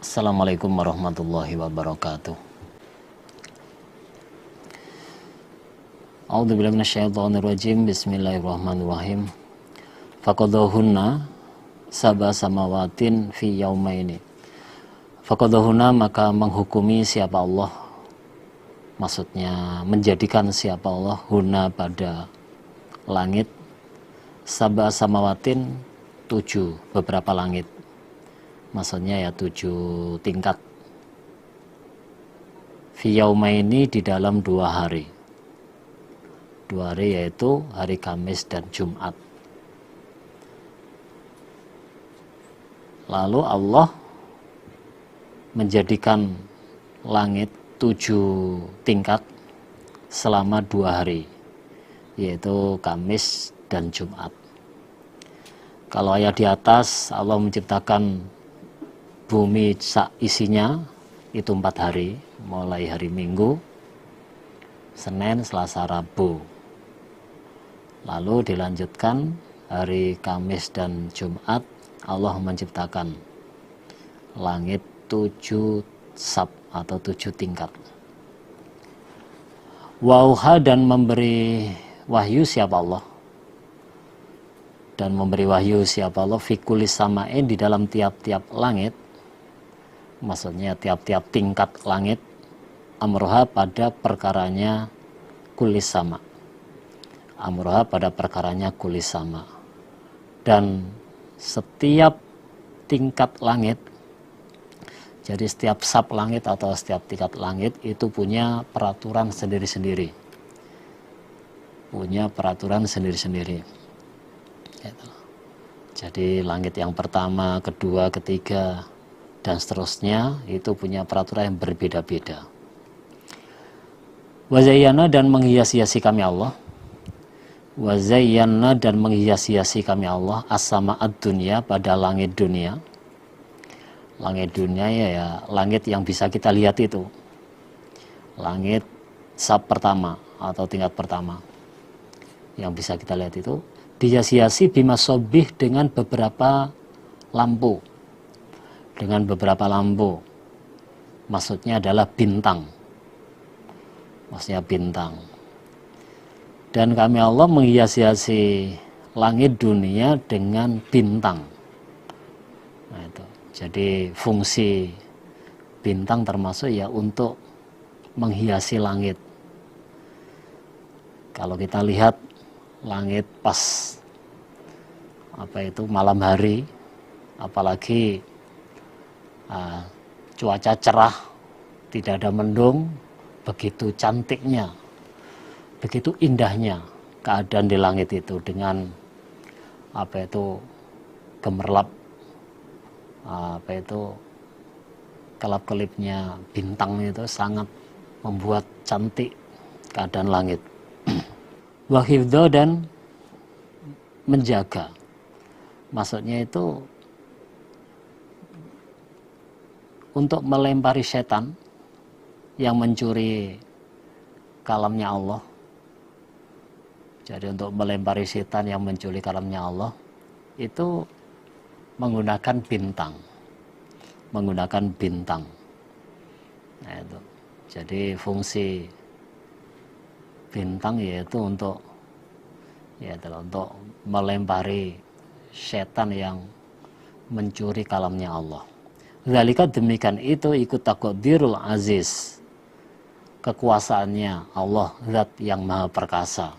Assalamualaikum warahmatullahi wabarakatuh. A'udzubillahi minasyaitonirrajim. Bismillahirrahmanirrahim. Faqadahunna sab'a samawatin fi yaumaini. Faqadahunna, maka menghukumi siapa Allah, maksudnya menjadikan siapa Allah, huna pada langit, sab'a samawatin, 7 beberapa langit, maksudnya ya 7 tingkat, fi yaumaini, di dalam 2 hari. 2 hari yaitu hari Kamis dan Jumat. Lalu Allah menjadikan langit 7 tingkat selama 2 hari, yaitu Kamis dan Jumat. Kalau ayat di atas, Allah menciptakan bumi isinya itu 4 hari, mulai hari Minggu, Senin, Selasa, Rabu. Lalu dilanjutkan hari Kamis dan Jumat, Allah menciptakan langit 7 sab atau 7 tingkat. Wauha, dan memberi wahyu siapa Allah, dan memberi wahyu siapa Allah, fikulis sama'in, di dalam tiap-tiap langit, maksudnya tiap-tiap tingkat langit, amroha, pada perkaranya kulis sama, amroha, pada perkaranya kulis sama. Dan setiap tingkat langit, jadi setiap sab langit atau setiap tingkat langit itu punya peraturan sendiri-sendiri, punya peraturan sendiri-sendiri. Jadi langit yang pertama, kedua, ketiga, dan seterusnya itu punya peraturan yang berbeda-beda. Wazayyana, dan menghias-hiasi kami Allah, wazayyana, dan menghias-hiasi kami Allah, as-sama'ad dunya, pada langit dunia. Langit dunia ya langit yang bisa kita lihat itu, langit sab pertama atau tingkat pertama yang bisa kita lihat itu, dihias-hiasi bimasobih, dengan beberapa lampu, dengan beberapa lampu, maksudnya adalah bintang, maksudnya bintang. Dan kami Allah menghias-hiasi langit dunia dengan bintang. Nah, itu. Jadi fungsi bintang termasuk ya untuk menghiasi langit. Kalau kita lihat langit pas malam hari, apalagi cuaca cerah, tidak ada mendung, begitu cantiknya, begitu indahnya keadaan di langit itu, dengan gemerlap kelap-kelipnya bintang, itu sangat membuat cantik keadaan langit. Wahifdho, dan menjaga, maksudnya itu untuk melempari setan yang mencuri kalamnya Allah. Jadi untuk melempari setan yang mencuri kalamnya Allah itu menggunakan bintang, Nah, itu. Jadi fungsi bintang yaitu untuk melempari setan yang mencuri kalamnya Allah. Zalika, demikian itu, ikut taqdirul aziz, kekuasaannya Allah, zat yang maha perkasa,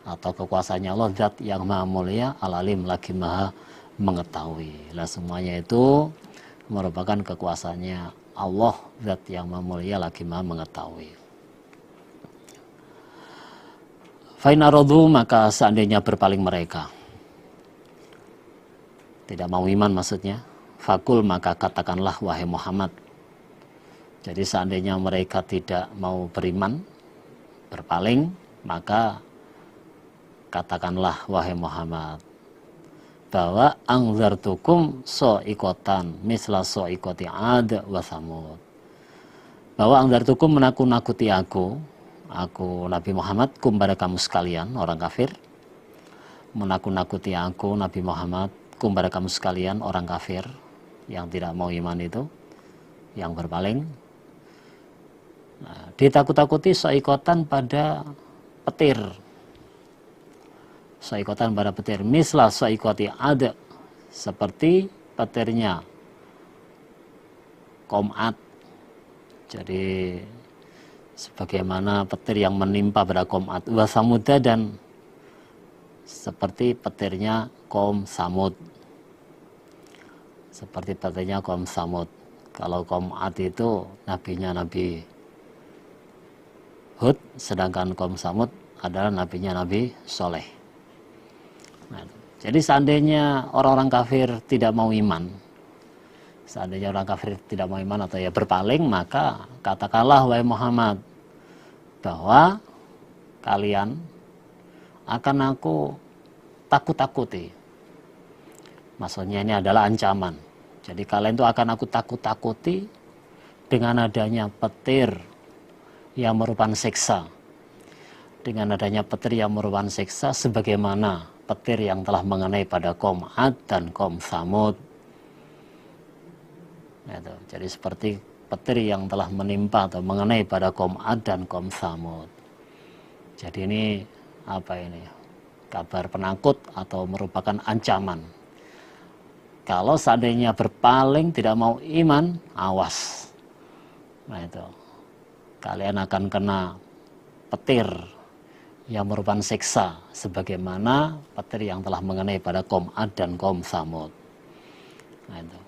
atau kekuasaannya Allah, zat yang maha mulia, al-alim, lagi maha mengetahui. Nah, semuanya itu merupakan kekuasaannya Allah, zat yang maha mulia, lagi maha mengetahui. Fa'in aradu, maka seandainya berpaling mereka, tidak mau iman maksudnya, fakul, maka katakanlah wahai Muhammad. Jadi seandainya mereka tidak mau beriman, berpaling, maka katakanlah wahai Muhammad, bahwa angzartukum so'ikotan misla so'ikoti ad wa samud, bahwa angzartukum, menakut-nakuti aku Nabi Muhammad, kum, pada kamu sekalian orang kafir, menakut-nakuti aku Nabi Muhammad, kum, pada kamu sekalian orang kafir yang tidak mau iman itu, yang berpaling. Nah, ditakut-takuti saikotan pada petir. Saikotan pada petir. Mislah saikoti ada, seperti petirnya kaum Ad. Jadi sebagaimana petir yang menimpa pada kaum Ad wa Samuda, dan seperti petirnya kaum Samud. Seperti petirnya kaum Samud. Kalau kaum Ad itu nabinya Nabi Hud, sedangkan kaum Samud adalah nabinya Nabi Soleh. Nah, jadi seandainya orang-orang kafir tidak mau iman, seandainya orang kafir tidak mau iman atau ya berpaling, maka katakanlah wahai Muhammad bahwa kalian akan aku takut-takuti. Maksudnya ini adalah ancaman. Jadi kalian itu akan aku takut-takuti dengan adanya petir yang merupakan siksa. Dengan adanya petir yang merupakan siksa, sebagaimana petir yang telah mengenai pada kaum Ad dan kaum Samud. Jadi seperti petir yang telah menimpa atau mengenai pada kaum Ad dan kaum Samud. Jadi ini apa ini? Kabar penakut atau merupakan ancaman. Kalau seandainya berpaling tidak mau iman, awas. Nah itu, kalian akan kena petir yang merupakan siksa, sebagaimana petir yang telah mengenai pada kaum Ad dan kaum Samud. Nah itu.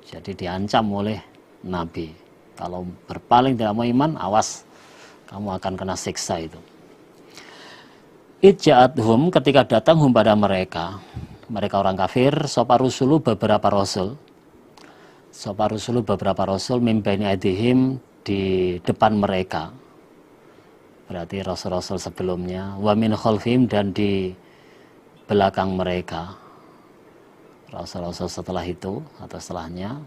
Jadi diancam oleh Nabi. Kalau berpaling tidak mau iman, awas, kamu akan kena siksa itu. Ija'athum, ketika datang pada mereka orang kafir, sopa rusulu beberapa rasul. Sopa rusulu beberapa rasul mimbaini aidihim, di depan mereka. Berarti rasul-rasul sebelumnya, wa min khalfihim, dan di belakang mereka. Rasul-rasul setelah itu atau setelahnya.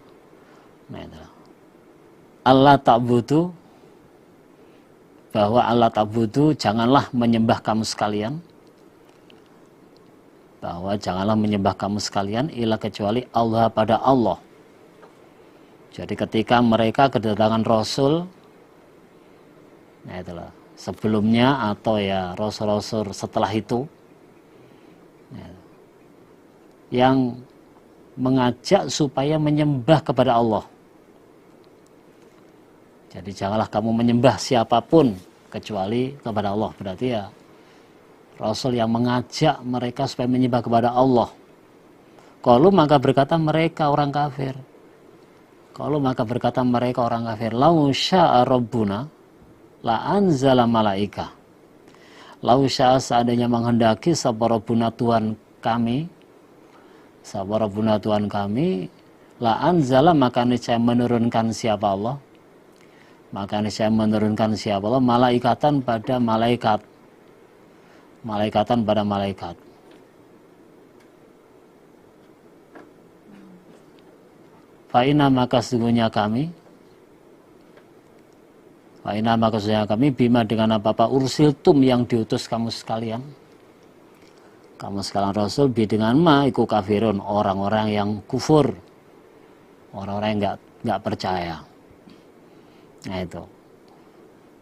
Nah, itu. Allah ta'budu, bahwa Allah ta'budu, janganlah menyembah kamu sekalian. Bahwa janganlah menyembah kamu sekalian illa kecuali Allah, pada Allah. Jadi ketika mereka kedatangan Rasul, nah itulah, sebelumnya atau ya Rasul-Rasul setelah itu, yang mengajak supaya menyembah kepada Allah. Jadi janganlah kamu menyembah siapapun kecuali kepada Allah. Berarti ya Rasul yang mengajak mereka supaya menyembah kepada Allah. Qalu, maka berkata mereka orang kafir. Qalu, maka berkata mereka orang kafir, lau sya'a rabbuna la anzala malaika. Lau sya'a, seandainya menghendaki, sapa rabbuna Tuhan kami, sapa rabbuna Tuhan kami, la anzala, maka niscaya menurunkan siapa Allah. Maka niscaya menurunkan siapa Allah, malaikatan pada malaikat. Malaikatan pada malaikat. Fa'ina, maka sesungguhnya kami, fa'ina, maka sesungguhnya kami, bima, dengan apa-apa ursiltum, yang diutus kamu sekalian. Kamu sekalian Rasul, bi, dengan ma, iku kafirun, orang-orang yang kufur, orang-orang yang enggak percaya. Nah itu.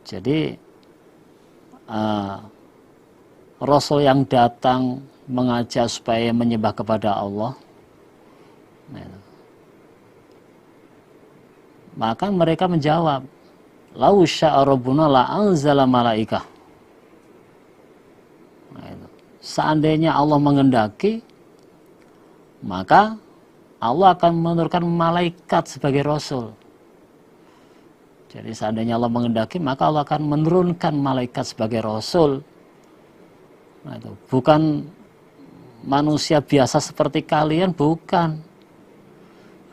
Jadi Rasul yang datang mengajak supaya menyembah kepada Allah, nah, maka mereka menjawab, lau sya'a rabbuna la anzala malaikah. Nah, itu. Seandainya Allah mengendaki, maka Allah akan menurunkan malaikat sebagai Rasul. Jadi seandainya Allah mengendaki, maka Allah akan menurunkan malaikat sebagai Rasul. Nah, itu bukan manusia biasa seperti kalian, bukan.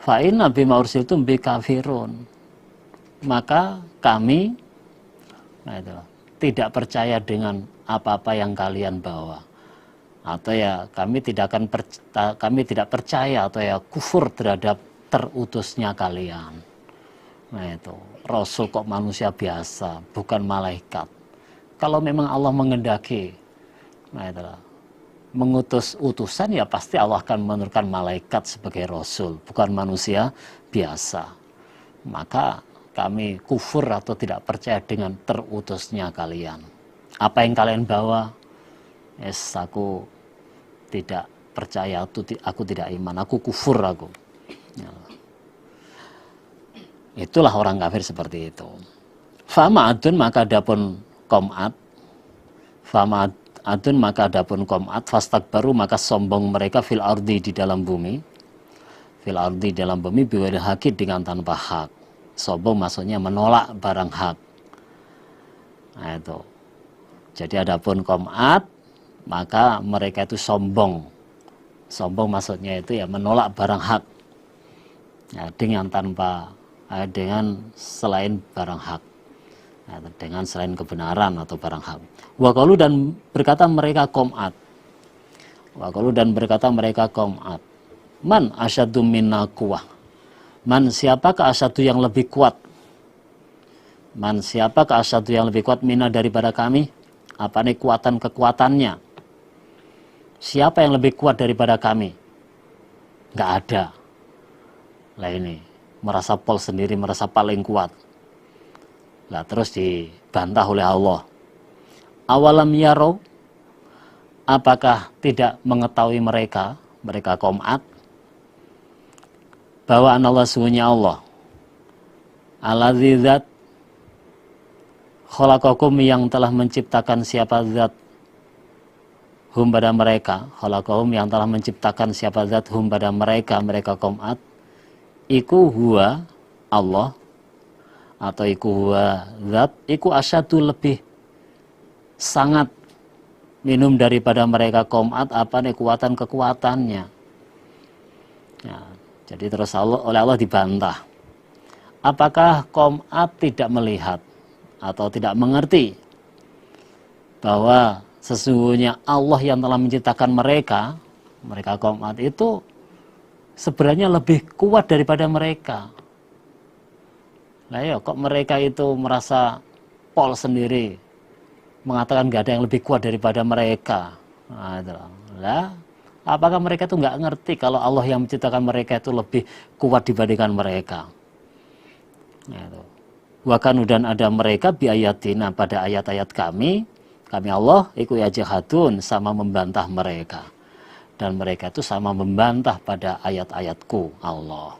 Fa'inna bima ursiltum bi kafirun, maka kami, nah itu, tidak percaya dengan apa-apa yang kalian bawa, atau ya kami tidak percaya atau ya kufur terhadap terutusnya kalian. Nah itu, Rasul kok manusia biasa, bukan malaikat. Kalau memang Allah mengendaki, nah itulah, mengutus utusan, ya pasti Allah akan menurunkan malaikat sebagai Rasul, bukan manusia biasa. maka kami kufur atau tidak percaya dengan terutusnya kalian. Apa yang kalian bawa, yes, aku tidak percaya, aku tidak iman, aku kufur aku. Ya. Itulah orang kafir seperti itu. Fama adun maka adapun komat, fama adun maka adapun komat, fastakbaru maka sombong mereka fil ardi di dalam bumi, fil ardi dalam bumi biwil hakid dengan tanpa hak. Sombong maksudnya menolak barang hak. Nah itu. Jadi adapun komat maka mereka itu sombong. Sombong maksudnya itu ya menolak barang hak. Ya, dengan selain barang hak. Ya, dengan selain kebenaran atau barang hak. Waqalu dan berkata mereka komat. Waqalu dan berkata mereka komat. Man asyaddu minna quwwah. Man siapakah asyaddu yang lebih kuat? Man siapakah asyaddu yang lebih kuat minna daripada kami? Apa nih kekuatannya? Siapa yang lebih kuat daripada kami? Nggak ada. Lah ini merasa pol sendiri, merasa paling kuat. Lah terus dibantah oleh Allah. Awalam yarau, apakah tidak mengetahui mereka komat, bahwa Allah sesungguhnya Allah alladzi zat khalaqakum yang telah menciptakan siapa zat hum pada mereka, khalaqahum yang telah menciptakan siapa zat hum pada mereka komat, iku huwa Allah atau iku huwa zat iku asyadu lebih sangat minum daripada mereka komat apa nih kekuatannya. Ya, jadi terus oleh Allah dibantah. Apakah komat tidak melihat atau tidak mengerti bahwa sesungguhnya Allah yang telah menciptakan mereka komat itu sebenarnya lebih kuat daripada mereka. Nah ya, kok mereka itu merasa pol sendiri, mengatakan nggak ada yang lebih kuat daripada mereka. Nah, lah, apakah mereka itu nggak ngerti kalau Allah yang menciptakan mereka itu lebih kuat dibandingkan mereka? Nah, Wakanu dan ada mereka biayatina pada ayat-ayat kami Allah iku yajhadun sama membantah mereka. Dan mereka itu sama membantah pada ayat-ayatku Allah.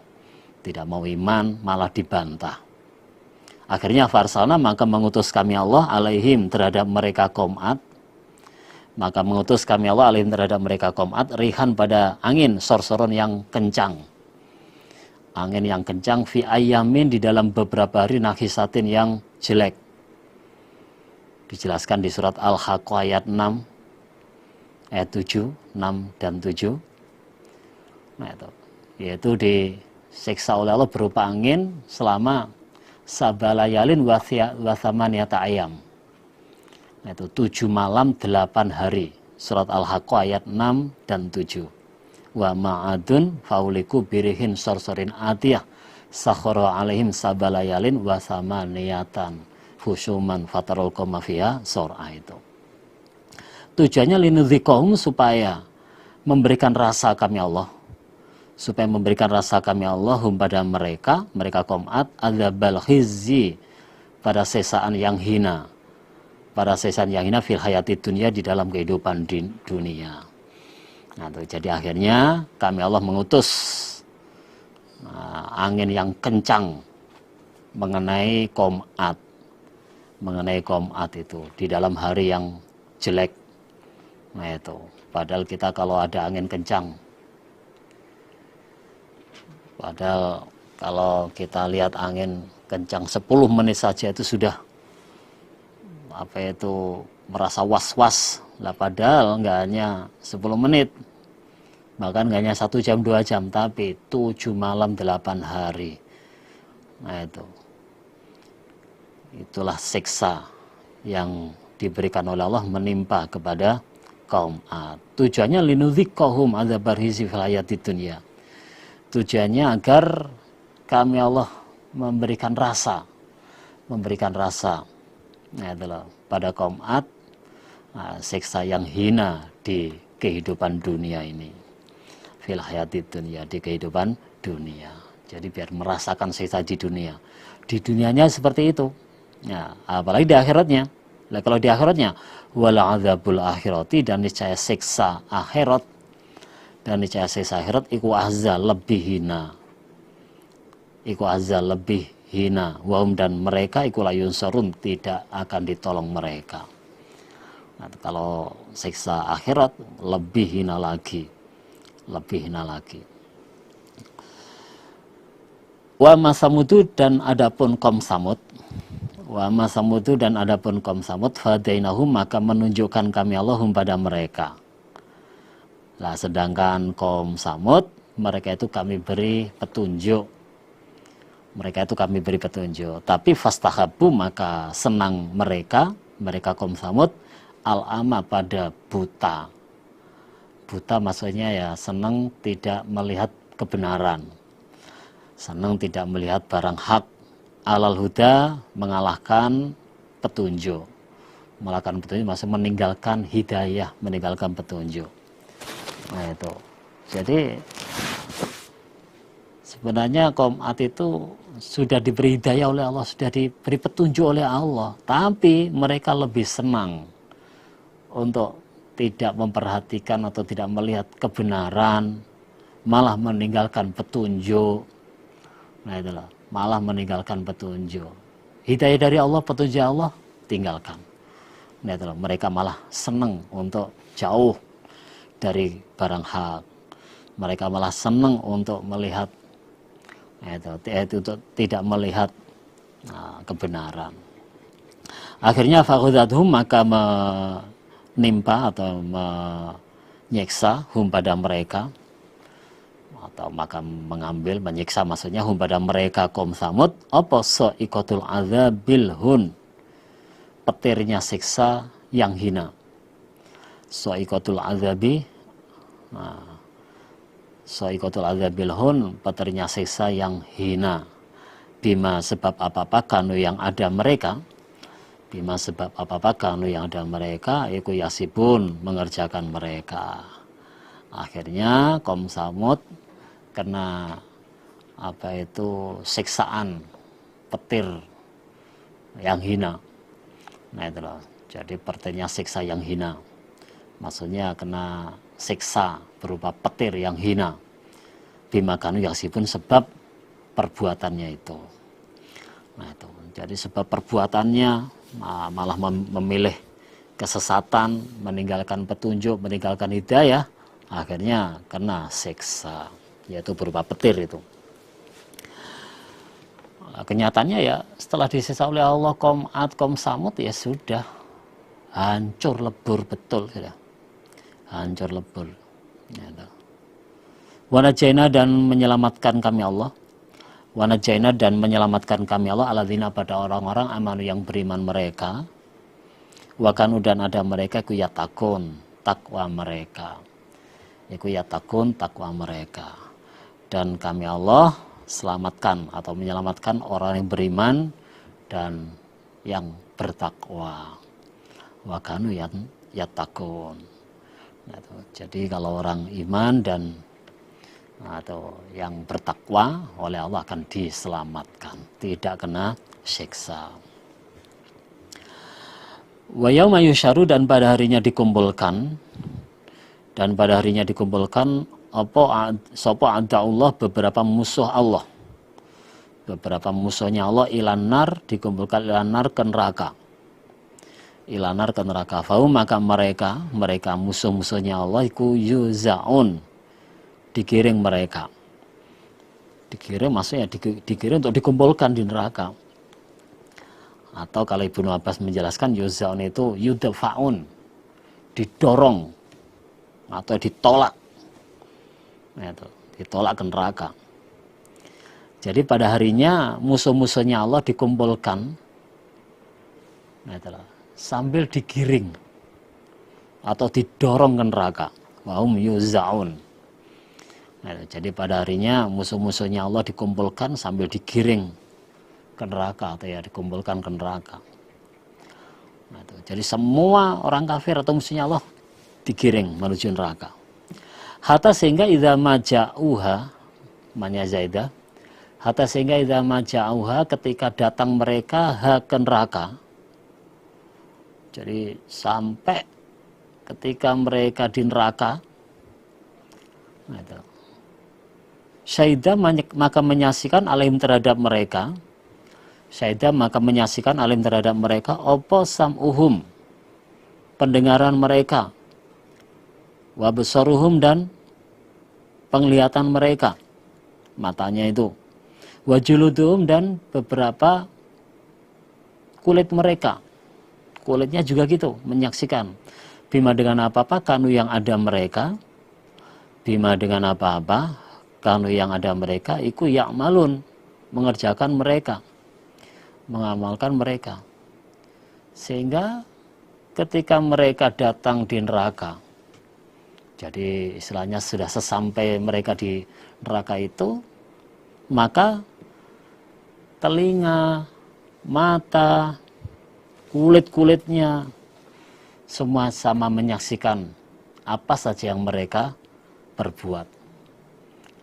Tidak mau iman malah dibantah. Akhirnya farsalna maka mengutus kami Allah alaihim terhadap mereka komat. Maka mengutus kami Allah alaihim terhadap mereka komat rihan pada angin sorsoron yang kencang. Angin yang kencang fi ayamin di dalam beberapa hari nahisatin yang jelek. Dijelaskan di surat Al-Haqqah ayat 6 ayat 7, 6 dan 7. Nah itu, yaitu disiksa oleh Allah berupa angin selama sabalayalin wathamaniyata ayam. Nah itu 7 malam 8 hari. Surat Al-Haqqah ayat 6 dan 7. Wa ma'adun fauliku birihin sorsorin atiyah sakhara alaihim sabalayalin wathamaniyatan fusuman fatarul qamafiyah surah itu. Tujuannya linudzikahum supaya memberikan rasa kami Allah, supaya memberikan rasa kami Allah pada mereka komat adzabal khizyi pada sesaan yang hina, fil hayati dunia di dalam kehidupan di dunia. Nah, jadi akhirnya kami Allah mengutus angin yang kencang mengenai komat itu di dalam hari yang jelek. Nah itu, padahal kita kalau ada angin kencang, padahal kalau kita lihat angin kencang 10 menit saja itu sudah merasa was-was lah, padahal nggak hanya 10 menit, bahkan nggak hanya 1 jam 2 jam, tapi 7 malam 8 hari. Nah itulah siksa yang diberikan oleh Allah menimpa kepada kaum Ad. Tujuannya linudzikahum adzabar khizi fil hayatid dunya. Tujuannya agar kami Allah memberikan rasa pada kaum Ad, siksa yang hina di kehidupan dunia ini, fil hayatid dunya, di kehidupan dunia. Jadi biar merasakan siksa di dunia. Di dunianya seperti itu. Ya, apalagi di akhiratnya. Nah, kalau di akhiratnya wal adzabul akhirati, dan niscaya siksa akhirat, dan niscaya siksa akhirat iku azza lebih hina. Iku azza lebih hina. Wahum, dan mereka iku la yunsarun, tidak akan ditolong mereka. Nah, kalau siksa akhirat lebih hina lagi. Lebih hina lagi. Wa masamudu, dan adapun kaum Samud. Wa masamudu, dan adapun kaum Samud, fadainahum, maka menunjukkan kami Allahum pada mereka. Nah, sedangkan kaum Samud, mereka itu kami beri petunjuk. Mereka itu kami beri petunjuk. Tapi fastahabu, maka senang mereka kaum Samud, al-ama, pada buta. Buta maksudnya ya senang tidak melihat kebenaran. Senang tidak melihat barang hak. Alal huda, mengalahkan petunjuk. Mengalahkan petunjuk maksudnya meninggalkan hidayah, meninggalkan petunjuk. Nah itu. Jadi sebenarnya kaum Ad itu sudah diberi hidayah oleh Allah, sudah diberi petunjuk oleh Allah, tapi mereka lebih senang untuk tidak memperhatikan atau tidak melihat kebenaran, malah meninggalkan petunjuk. Nah itulah, malah meninggalkan petunjuk. Hidayah dari Allah, petunjuk Allah, tinggalkan. Nah itulah, mereka malah senang untuk jauh dari barang hak. Mereka malah senang untuk melihat, itu untuk tidak melihat kebenaran. Akhirnya fakhudhathum, maka menimpa atau menyiksa hum pada mereka, atau maka mengambil, menyiksa maksudnya hum pada mereka kaum Samud, apa sa'iqatul azabil hun, petirnya siksa yang hina. Sa'iqatul azabi, sa'iqatul azabil hun, petirnya siksa yang hina. Bima, sebab apa-apa kanu yang ada mereka, bima, sebab apa-apa kanu yang ada mereka, iku yasibun, mengerjakan mereka. Akhirnya kaum Samud kena siksaan petir yang hina. Nah itulah, jadi petirnya siksa yang hina, maksudnya kena siksa berupa petir yang hina. Bima kanu yasibun, sebab perbuatannya itu. Nah itu, jadi sebab perbuatannya malah memilih kesesatan, meninggalkan petunjuk, meninggalkan hidayah, akhirnya kena siksa, yaitu berupa petir itu. Kenyataannya ya setelah disiksa oleh Allah kaum Ad, kaum Samud, ya sudah hancur lebur betul, sudah hancur lebur. Wanajaina, dan menyelamatkan kami Allah. Wanajaina, dan menyelamatkan kami Allah alladzina, pada orang-orang amanu yang beriman mereka. Wakanu, dan ada mereka ku yatakun, takwa mereka. Iku yatakun, takwa mereka. Dan kami Allah selamatkan atau menyelamatkan orang yang beriman dan yang bertakwa. Wakanu yang yatakun. Jadi kalau orang iman dan atau yang bertakwa oleh Allah akan diselamatkan, tidak kena siksa. Wa yauma yusyaru, dan pada harinya dikumpulkan, sapa ada Allah, beberapa musuh Allah, beberapa musuhnya Allah, ilanar, dikumpulkan ilanar, ke neraka. Ilanar, ke neraka. Fahum, maka mereka musuh-musuhnya Allah iku yuzaun, digiring mereka. Digiring maksudnya digiring untuk dikumpulkan di neraka. Atau kalau Ibnu Abbas menjelaskan, yuzaun itu yudafaun, didorong atau ditolak. Nah, itu ditolak ke neraka. Jadi pada harinya musuh-musuhnya Allah dikumpulkan, nah, itulah, sambil digiring atau didorong ke neraka. Wahum yuzaun. Nah, jadi pada harinya musuh-musuhnya Allah dikumpulkan sambil digiring ke neraka, atau ya dikumpulkan ke neraka. Nah, itu. Jadi semua orang kafir atau musuhnya Allah digiring menuju neraka. Hatta sehingga idza maja'uha, manya zaidah, hatta sehingga idza maja'uha ketika datang mereka ke neraka. Jadi sampai ketika mereka di neraka, nah itu, syahida maka menyaksikan alim terhadap mereka, syahida maka menyaksikan alim terhadap mereka opo sam'uhum, pendengaran mereka, wa basaruhum dan penglihatan mereka, matanya itu, wa juluduhum dan beberapa kulit mereka, kulitnya juga gitu menyaksikan. Bima dengan apa-apa kanu yang ada mereka, bima dengan apa-apa kanu yang ada mereka iku ya'malun, mengerjakan mereka, mengamalkan mereka. Sehingga ketika mereka datang di neraka, jadi istilahnya sudah sesampai mereka di neraka itu, maka telinga, mata, kulit-kulitnya semua sama menyaksikan apa saja yang mereka perbuat,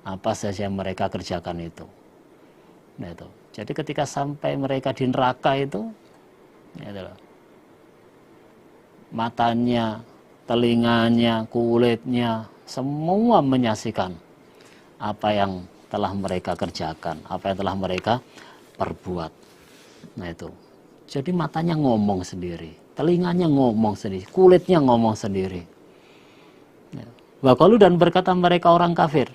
apa saja yang mereka kerjakan itu. Nah, itu. Jadi ketika sampai mereka di neraka itu, ya, matanya, telinganya, kulitnya, semua menyaksikan apa yang telah mereka kerjakan, apa yang telah mereka perbuat. Nah itu. Jadi matanya ngomong sendiri, telinganya ngomong sendiri, kulitnya ngomong sendiri. Waqalu dan berkata mereka orang kafir.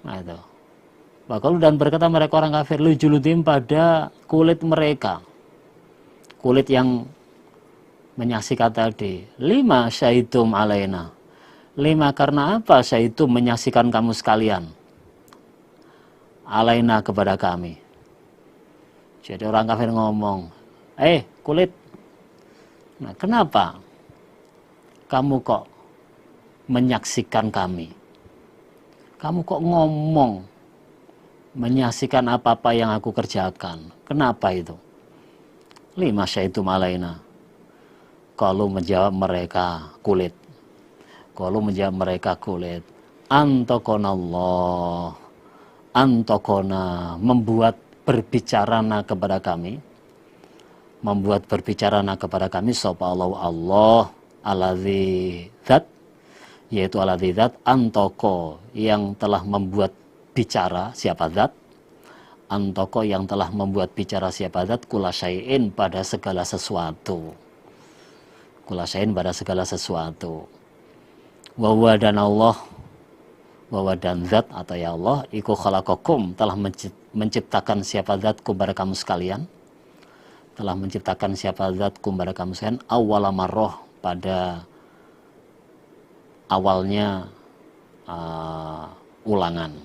Nah itu. Waqalu dan berkata mereka orang kafir lu juludim pada kulit mereka. Kulit yang menyaksikan tadi. 5 syahidum alaina. 5 karena apa syahidum menyaksikan kamu sekalian? Alaina kepada kami. Jadi orang kafir ngomong, kulit, nah kenapa kamu kok menyaksikan kami? Kamu kok ngomong, menyaksikan apa-apa yang aku kerjakan? Kenapa itu? 5 syaitum alaina. Kalau menjawab mereka kulit. Kalau menjawab mereka kulit. Antokonallah. Antokona, membuat berbicarana kepada kami, membuat berbicarana kepada kami sapa Allah aladzi zat, yaitu aladzi zat antoko yang telah membuat bicara siapa zat, antoko yang telah membuat bicara siapa zat, kula syai'in pada segala sesuatu, kula syai'in pada segala sesuatu, wa dan Allah, wa dan zat atau ya Allah iku khalaqakum telah menciptakan siapa zat kepada kamu sekalian, telah menciptakan siapa zat kepada kamu sekalian awwala marrah pada awalnya ulangan,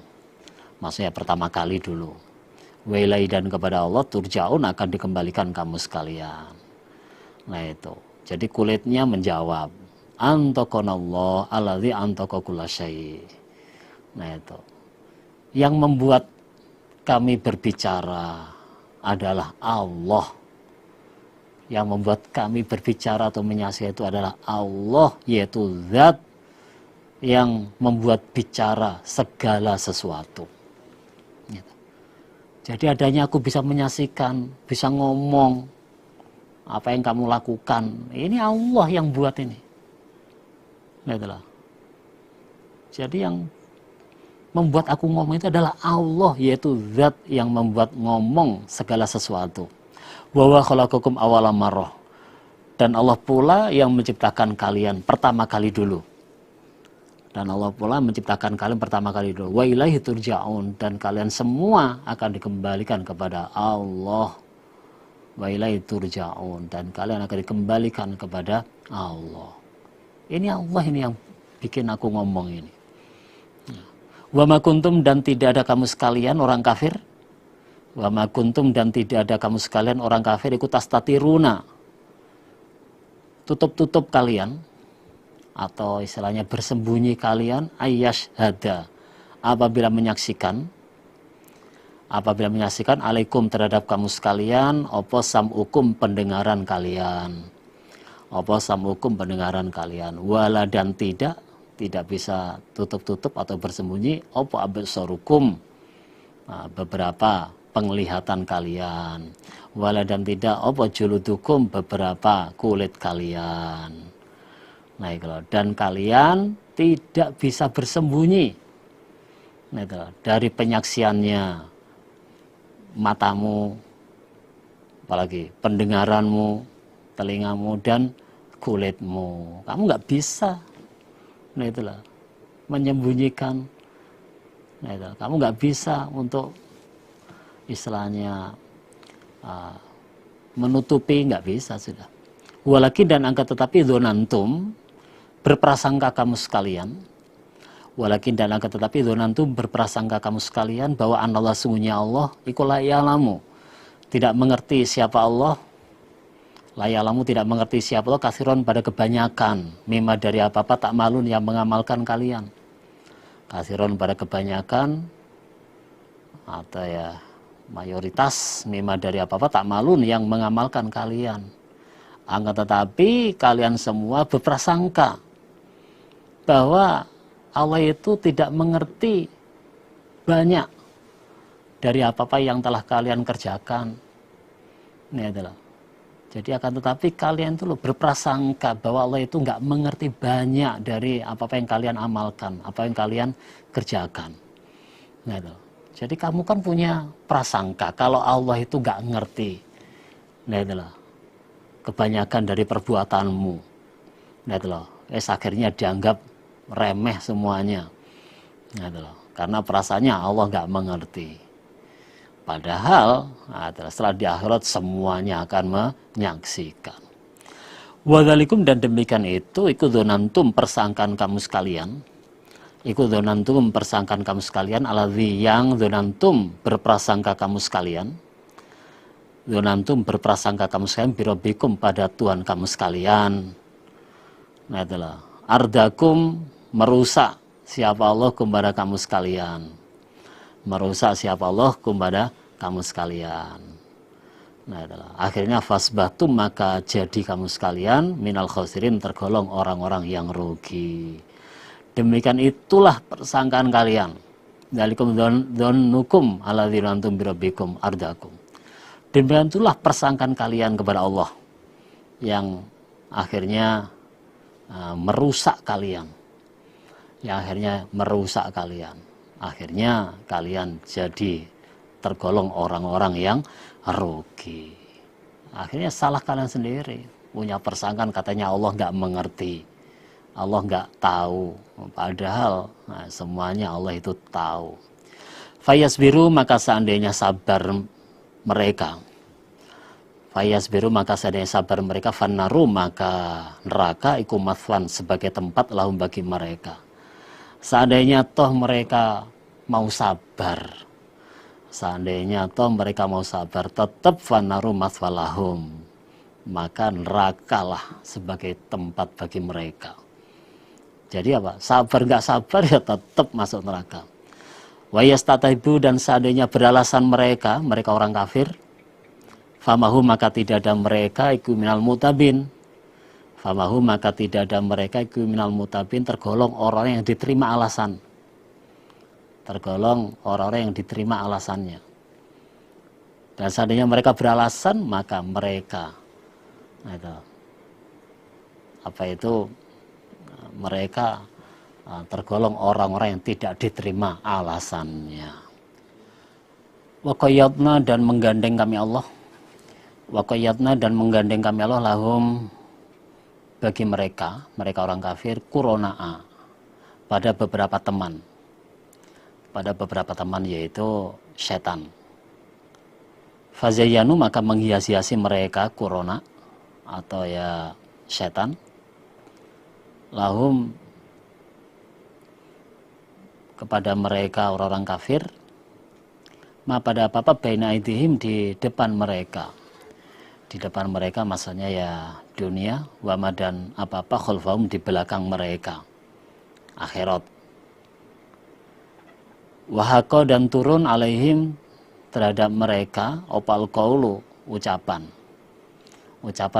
maksudnya pertama kali dulu. Wailai dan kepada Allah turja'un akan dikembalikan kamu sekalian. Nah itu, jadi kulitnya menjawab antakonallah alladzi antaka kulla syai'. Nah itu, yang membuat kami berbicara adalah Allah. Yang membuat kami berbicara atau menyaksikan itu adalah Allah, yaitu zat yang membuat bicara segala sesuatu. Gitu. Jadi adanya aku bisa menyaksikan, bisa ngomong apa yang kamu lakukan, ini Allah yang buat ini. Nah itulah. Jadi yang membuat aku ngomong itu adalah Allah, yaitu zat yang membuat ngomong segala sesuatu. Wa huwa khalaqakum awwala marrah. Dan Allah pula yang menciptakan kalian pertama kali dulu. Dan Allah pula menciptakan kalian pertama kali dulu. Wa ilaihi turja'un, dan kalian semua akan dikembalikan kepada Allah. Wa ilaihi turja'un, dan kalian akan dikembalikan kepada Allah. Ini Allah ini yang bikin aku ngomong ini. Wa ma kuntum dan tidak ada kamu sekalian orang kafir. Wa ma kuntum dan tidak ada kamu sekalian orang kafir ikut tastatiruna. Tutup-tutup kalian atau istilahnya bersembunyi kalian ayyasyhada apabila menyaksikan alaikum terhadap kamu sekalian apa sam'ukum pendengaran kalian. Apa sam'ukum pendengaran kalian. Wala dan tidak bisa tutup-tutup atau bersembunyi apa absarukum beberapa penglihatan kalian, wala dan tidak apa juludukum beberapa kulit kalian. Nah itu loh. Dan kalian tidak bisa bersembunyi, nah itu loh, dari penyaksiannya matamu, apalagi pendengaranmu, telingamu dan kulitmu. Kamu nggak bisa, nah itulah, menyembunyikan. Nah itu, kamu nggak bisa untuk istilahnya menutupi, nggak bisa sudah. Walakin dan angka tetapi dzonantum berprasangka kamu sekalian. Walakin dan angka tetapi dzonantum berprasangka kamu sekalian bahwa anallah sungguhnya Allah iku la ya'lamu, tidak mengerti siapa Allah. La ya'lamu tidak mengerti siapa Allah kasiron pada kebanyakan mimma dari apa-apa tak malun yang mengamalkan kalian. Kasiron pada kebanyakan atau ya mayoritas mimma dari apa-apa tak malun yang mengamalkan kalian. Angka tetapi kalian semua berprasangka bahwa Allah itu tidak mengerti banyak dari apa-apa yang telah kalian kerjakan. Ini adalah. Jadi akan tetapi kalian itu berprasangka bahwa Allah itu nggak mengerti banyak dari apa-apa yang kalian amalkan, apa yang kalian kerjakan. Nah, itu. Jadi kamu kan punya prasangka kalau Allah itu nggak ngerti. Nah itulah kebanyakan dari perbuatanmu. Nah itulah, akhirnya dianggap remeh semuanya. Nah itulah, karena perasaannya Allah nggak mengerti. Padahal setelah di akhirat semuanya akan menyaksikan. Wadhalikum dan demikian itu ikut dzonantum persangkaan kamu sekalian. Ikut dzonantum persangkaan kamu sekalian aladzi yang dzonantum berprasangka kamu sekalian. Dzonantum berprasangka kamu sekalian birabbikum pada Tuhan kamu sekalian. Nah itulah ardakum merusak siapa Allah kepada kamu sekalian. Merusak siapa Allah kepada kamu sekalian. Nah itulah. Akhirnya fasbatum maka jadi kamu sekalian minal khosirin tergolong orang-orang yang rugi. Demikian itulah persangkaan kalian. Dzalikum dzannukum alladzi antum birabbikum ardakum. Demikian itulah persangkaan kalian kepada Allah yang akhirnya merusak kalian. Yang akhirnya merusak kalian. Akhirnya kalian jadi tergolong orang-orang yang rugi. Akhirnya salah kalian sendiri. Punya persangkaan katanya Allah nggak mengerti. Allah nggak tahu. Padahal semuanya Allah itu tahu. Fayasbiru maka seandainya sabar mereka. Fayasbiru maka seandainya sabar mereka. Fannaru maka neraka iku mathwan sebagai tempat lahum bagi mereka. Seandainya toh mereka mau sabar, seandainya toh mereka mau sabar, tetap fanaru maswalahum, maka nerakalah sebagai tempat bagi mereka. Jadi apa? Sabar nggak sabar ya tetap masuk neraka. Wayastatibu dan seandainya beralasan mereka orang kafir, famahu maka tidak ada mereka iku minal mutabin. Famahu maka tidak ada mereka iku minal mutabin tergolong orang yang diterima alasan. Tergolong orang-orang yang diterima alasannya. Dan seandainya mereka beralasan maka mereka mereka tergolong orang-orang yang tidak diterima alasannya. Wa qayyadna dan menggandeng kami Allah. Wa qayyadna dan menggandeng kami Allah lahum bagi mereka orang kafir kurona'a pada beberapa teman yaitu setan. Fazayyanu maka menghias-hiasi mereka kurona atau ya setan lahum kepada mereka orang-orang kafir ma pada apa-apa baina aidihim di depan mereka. Di depan mereka maksudnya ya dunia, wama dan apa-apa khalfahum di belakang mereka akhirat. Wahako dan turun alaihim terhadap mereka opal qaulu ucapan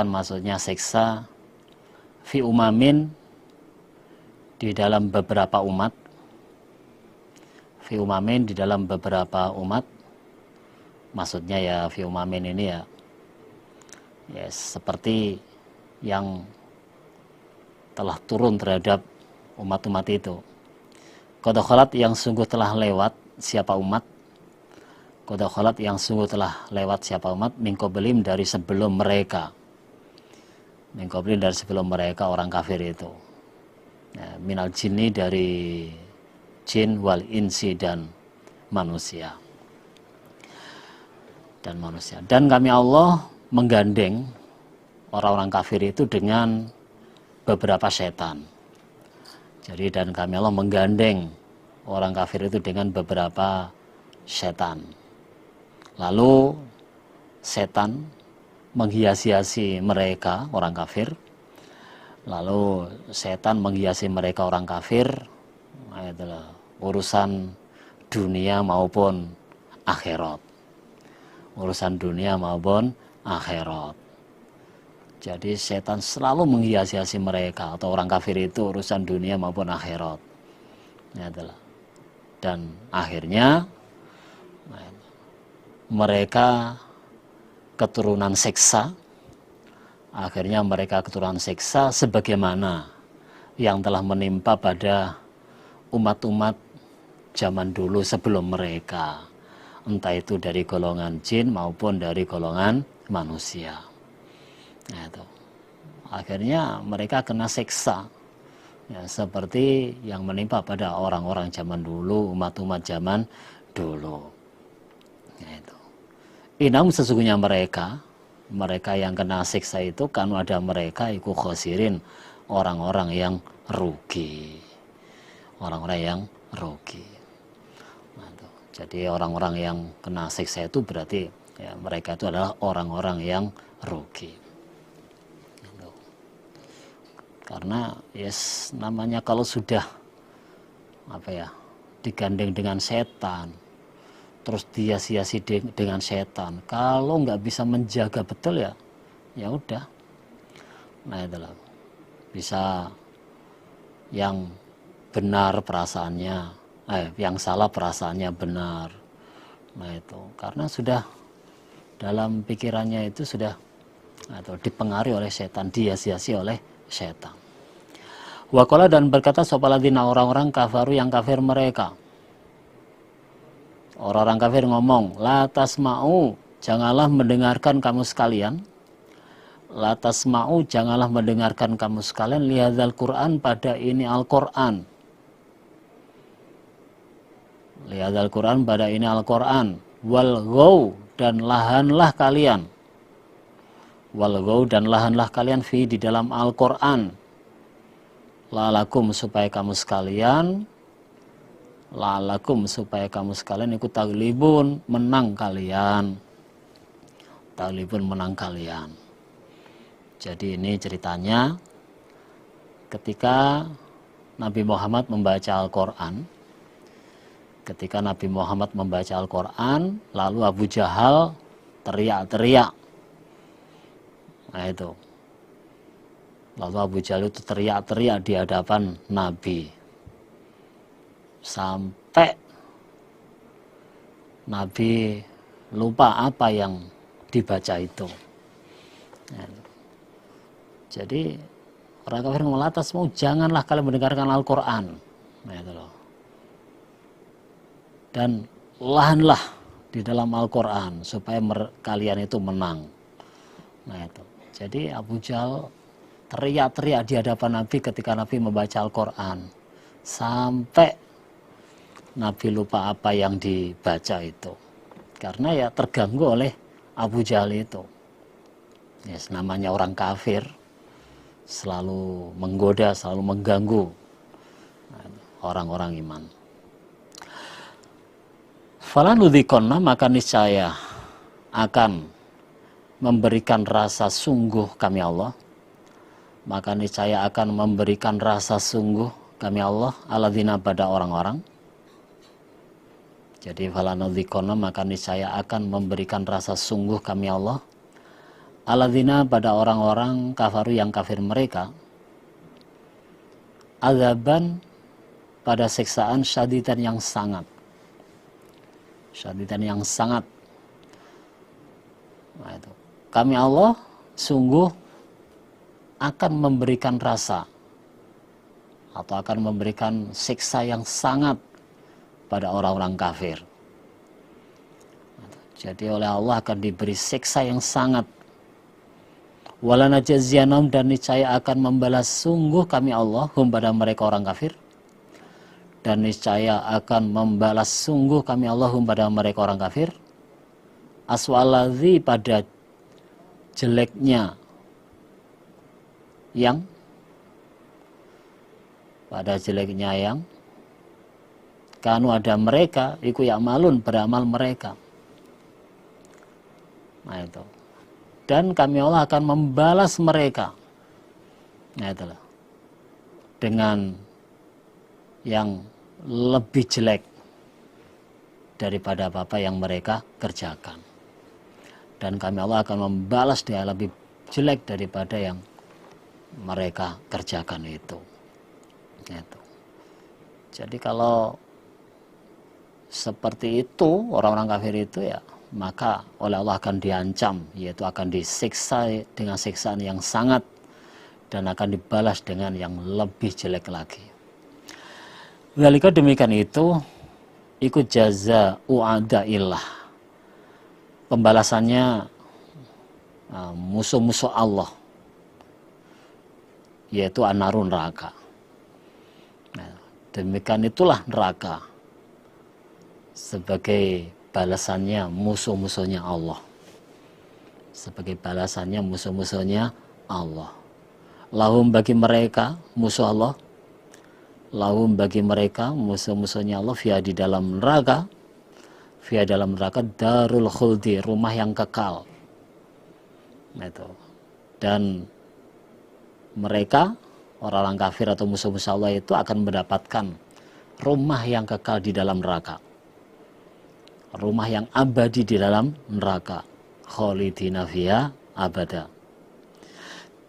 maksudnya siksa fi umamin di dalam beberapa umat fi umamin di dalam beberapa umat, maksudnya ya fi umamin ini ya, ya seperti yang telah turun terhadap umat-umat itu. Qad khalat yang sungguh telah lewat siapa umat, qad khalat yang sungguh telah lewat siapa umat, min qablihim dari sebelum mereka, min qablihim dari sebelum mereka orang kafir itu, ya, minal jinni dari jin, wal insi dan manusia. Dan kami Allah menggandeng orang-orang kafir itu dengan beberapa setan. Jadi dan kami Allah menggandeng orang kafir itu dengan beberapa setan. Lalu setan menghiasi-hiasi mereka orang kafir. Lalu setan menghiasi mereka orang kafir, adalah urusan dunia maupun akhirat. Urusan dunia maupun akhirat. Jadi setan selalu menghiasi-hiasi mereka atau orang kafir itu urusan dunia maupun akhirat. Ini adalah. Dan akhirnya mereka keturunan siksa. Akhirnya mereka keturunan siksa sebagaimana yang telah menimpa pada umat-umat zaman dulu sebelum mereka. Entah itu dari golongan jin maupun dari golongan manusia. Nah, itu. Akhirnya mereka kena siksa, ya, seperti yang menimpa pada orang-orang zaman dulu, umat-umat zaman dulu. Nah, itu. Inam sesungguhnya mereka yang kena siksa itu kan ada mereka iku khosirin, orang-orang yang rugi, orang-orang yang rugi. Nah, itu. Jadi orang-orang yang kena siksa itu berarti ya, mereka itu adalah orang-orang yang rugi. Karena yes, namanya kalau sudah digandeng dengan setan, terus dihiasi dengan setan, kalau nggak bisa menjaga betul ya udah. Nah itulah, bisa yang benar perasaannya, yang salah perasaannya benar. Nah itu karena sudah dalam pikirannya itu sudah atau dipengaruhi oleh setan, dihiasi oleh setan. Waqala dan berkata sopaladina orang-orang kafaru yang kafir mereka. Orang-orang kafir ngomong, la tasma'u, janganlah mendengarkan kamu sekalian. La tasma'u, janganlah mendengarkan kamu sekalian lihadzal Qur'an pada ini Al-Qur'an. Lihadzal Qur'an pada ini Al-Qur'an. Wal ghaw, dan lahanlah kalian. Walgau dan lahanlah kalian fi di dalam Al-Quran, lalakum supaya kamu sekalian ikut taglibun, menang kalian, Jadi ini ceritanya ketika Nabi Muhammad membaca Al-Quran, lalu Abu Jahal teriak-teriak. Nah itu. Lalu Abu Jahal itu teriak-teriak di hadapan Nabi. Sampai Nabi lupa apa yang dibaca itu. Nah, jadi orang kafir ngomong atas mau janganlah kalian mendengarkan Al-Quran. Nah itu loh. Dan lahanlah di dalam Al-Quran supaya kalian itu menang. Nah itu. Jadi Abu Jahal teriak-teriak di hadapan Nabi ketika Nabi membaca Al-Quran. Sampai Nabi lupa apa yang dibaca itu. Karena ya terganggu oleh Abu Jahal itu. Yes, namanya orang kafir. Selalu menggoda, selalu mengganggu orang-orang iman. Falanudhikonna, maka niscaya akan memberikan rasa sungguh kami Allah, maka niscaya akan memberikan rasa sungguh kami Allah alladzina pada orang-orang. Jadi falanudhikonna, maka niscaya akan memberikan rasa sungguh kami Allah alladzina pada orang-orang kafaru yang kafir mereka, azaban pada siksaan syadidan yang sangat. syadidan yang sangat. Nah, itu. Kami Allah sungguh akan memberikan rasa atau akan memberikan siksa yang sangat pada orang-orang kafir. Jadi oleh Allah akan diberi siksa yang sangat. Wala najziyanahum, dan niscaya akan membalas sungguh kami Allah hum pada mereka orang kafir, dan niscaya akan membalas sungguh kami Allah hum pada mereka orang kafir aswaladzi, pada jeleknya yang kanu ada mereka iku ya'malun, beramal mereka. Nah itu. Dan kami Allah akan membalas mereka. Nah itulah. Dengan yang lebih jelek daripada apa-apa yang mereka kerjakan. Dan kami Allah akan membalas dia lebih jelek daripada yang mereka kerjakan itu. Gitu. Jadi kalau seperti itu orang-orang kafir itu ya, maka oleh Allah akan diancam, yaitu akan disiksa dengan siksaan yang sangat dan akan dibalas dengan yang lebih jelek lagi. Zalika, demikian itu, ikut jaza u'adaillah, pembalasannya musuh-musuh Allah, yaitu anarun, neraka. Nah, demikian itulah neraka sebagai balasannya musuh-musuhnya Allah. Sebagai balasannya musuh-musuhnya Allah. Lahum, bagi mereka musuh Allah, lahum, bagi mereka musuh-musuhnya Allah, fiha, di dalam neraka, fiha, dalam neraka, darul khuldi, rumah yang kekal. Itu. Dan mereka orang-orang kafir atau musuh-musuh Allah itu akan mendapatkan rumah yang kekal di dalam neraka, rumah yang abadi di dalam neraka, khalidina fiha abada.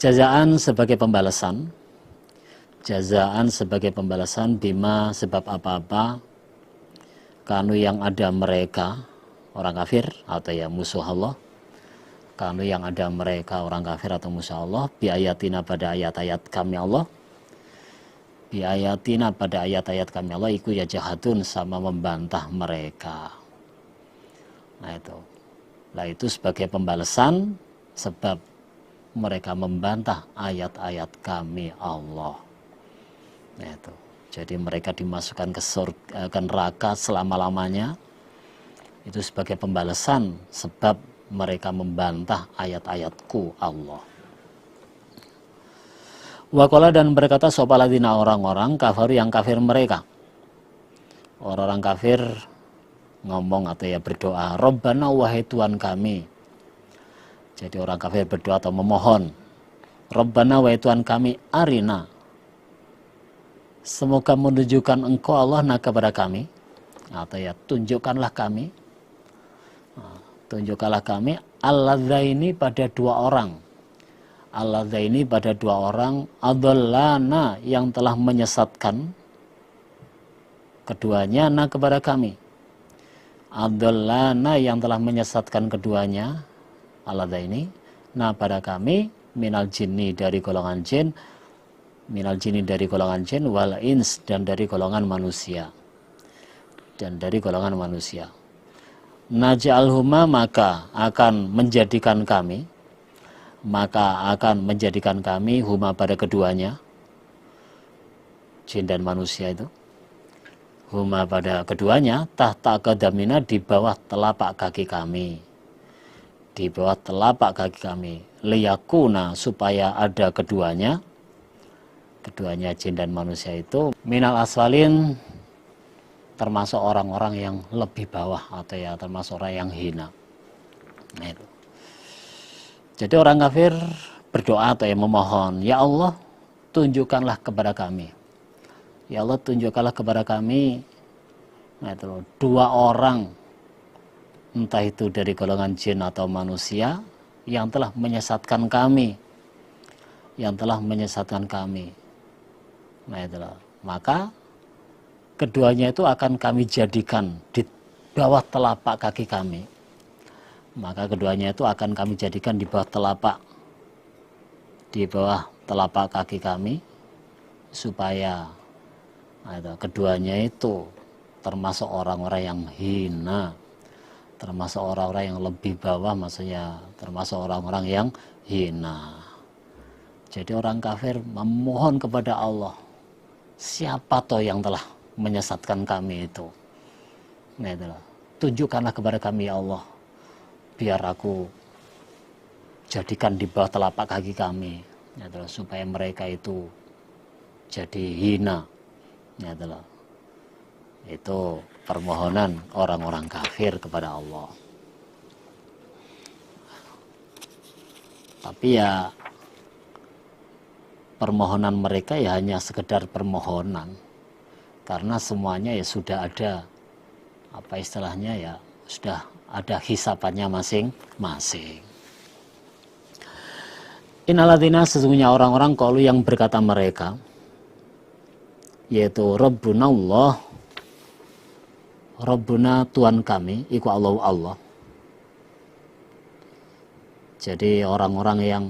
Jazaan sebagai pembalasan, jazaan sebagai pembalasan, bima, sebab apa-apa, kanu yang ada mereka orang kafir atau ya musuh Allah, kanu yang ada mereka orang kafir atau musuh Allah, biayatina, pada ayat-ayat kami Allah, biayatina, pada ayat-ayat kami Allah, iku ya jahadun, sama membantah mereka. Nah itu. Nah itu sebagai pembalasan sebab mereka membantah ayat-ayat kami Allah. Nah itu. Jadi mereka dimasukkan ke surga, ke neraka selama-lamanya. Itu sebagai pembalasan sebab mereka membantah ayat-ayatku Allah. Waqala, dan berkata sopaladina, orang-orang kafir yang kafir mereka. Orang-orang kafir ngomong atau ya berdoa, Rabbana, wahai Tuhan kami. Jadi orang kafir berdoa atau memohon, Rabbana, wahai Tuhan kami, arina, semoga menunjukkan Engkau Allah na kepada kami, atau ya tunjukkanlah kami, tunjukkanlah kami, alladzaini, pada dua orang, alladzaini, pada dua orang, adallana, yang telah menyesatkan keduanya, na kepada kami, adallana, yang telah menyesatkan keduanya, alladzaini, na pada kami, minal jinni, dari golongan jin, minal jinni, dari golongan jin, wal ins, dan dari golongan manusia, dan dari golongan manusia. Naj'alhuma, maka akan menjadikan kami, huma, pada keduanya, jin dan manusia itu, huma, pada keduanya, tahta qadamina, di bawah telapak kaki kami, di bawah telapak kaki kami, liyakuna, supaya ada keduanya jin dan manusia itu, minal asfalin, termasuk orang-orang yang lebih bawah atau ya termasuk orang yang hina. Nah itu. Jadi orang kafir berdoa atau yang memohon, ya Allah, tunjukkanlah kepada kami, ya Allah, tunjukkanlah kepada kami, nah itu, dua orang, entah itu dari golongan jin atau manusia, yang telah menyesatkan kami, Nah itulah, maka keduanya itu akan kami jadikan di bawah telapak kaki kami, maka keduanya itu akan kami jadikan di bawah telapak kaki kami, supaya keduanya itu termasuk orang-orang yang hina, termasuk orang-orang yang lebih bawah, maksudnya termasuk orang-orang yang hina. Jadi orang kafir memohon kepada Allah, siapa toh yang telah menyesatkan kami itu? Nah, itulah. Tunjukkanlah kepada kami ya Allah, biar aku jadikan di bawah telapak kaki kami, ya itulah, supaya mereka itu jadi hina. Ya itulah. Itu permohonan orang-orang kafir kepada Allah. Tapi ya permohonan mereka ya hanya sekedar permohonan, karena semuanya ya sudah ada, apa istilahnya ya, sudah ada hisapannya masing-masing. Innalladzina, sesungguhnya orang-orang qalu yang berkata mereka, yaitu Rabbuna Allah, Rabbuna Tuhan kami, iku Allah. Jadi orang-orang yang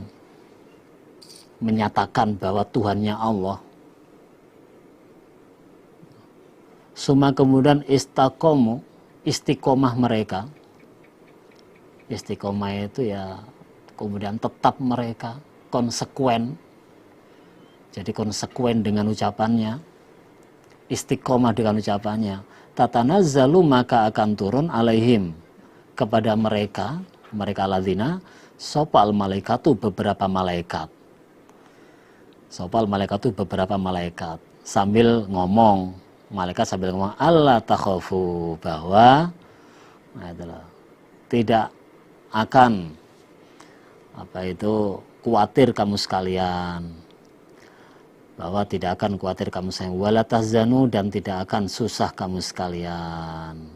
menyatakan bahwa Tuhannya Allah, suma kemudian istiqomah mereka. Istiqomah itu ya kemudian tetap mereka konsekuen. Jadi konsekuen dengan ucapannya, istiqomah dengan ucapannya. Tatanazzalu, maka akan turun alaihim, kepada mereka ladzina, sopal malaikatu, beberapa malaikat. Sopal malaikatu, beberapa malaikat. Sambil ngomong, malaikat sambil ngomong, Allah takhafu, bahwa tidak akan khawatir kamu sekalian, bahwa tidak akan khawatir kamu sekalian, wala tahzanu, dan tidak akan susah kamu sekalian,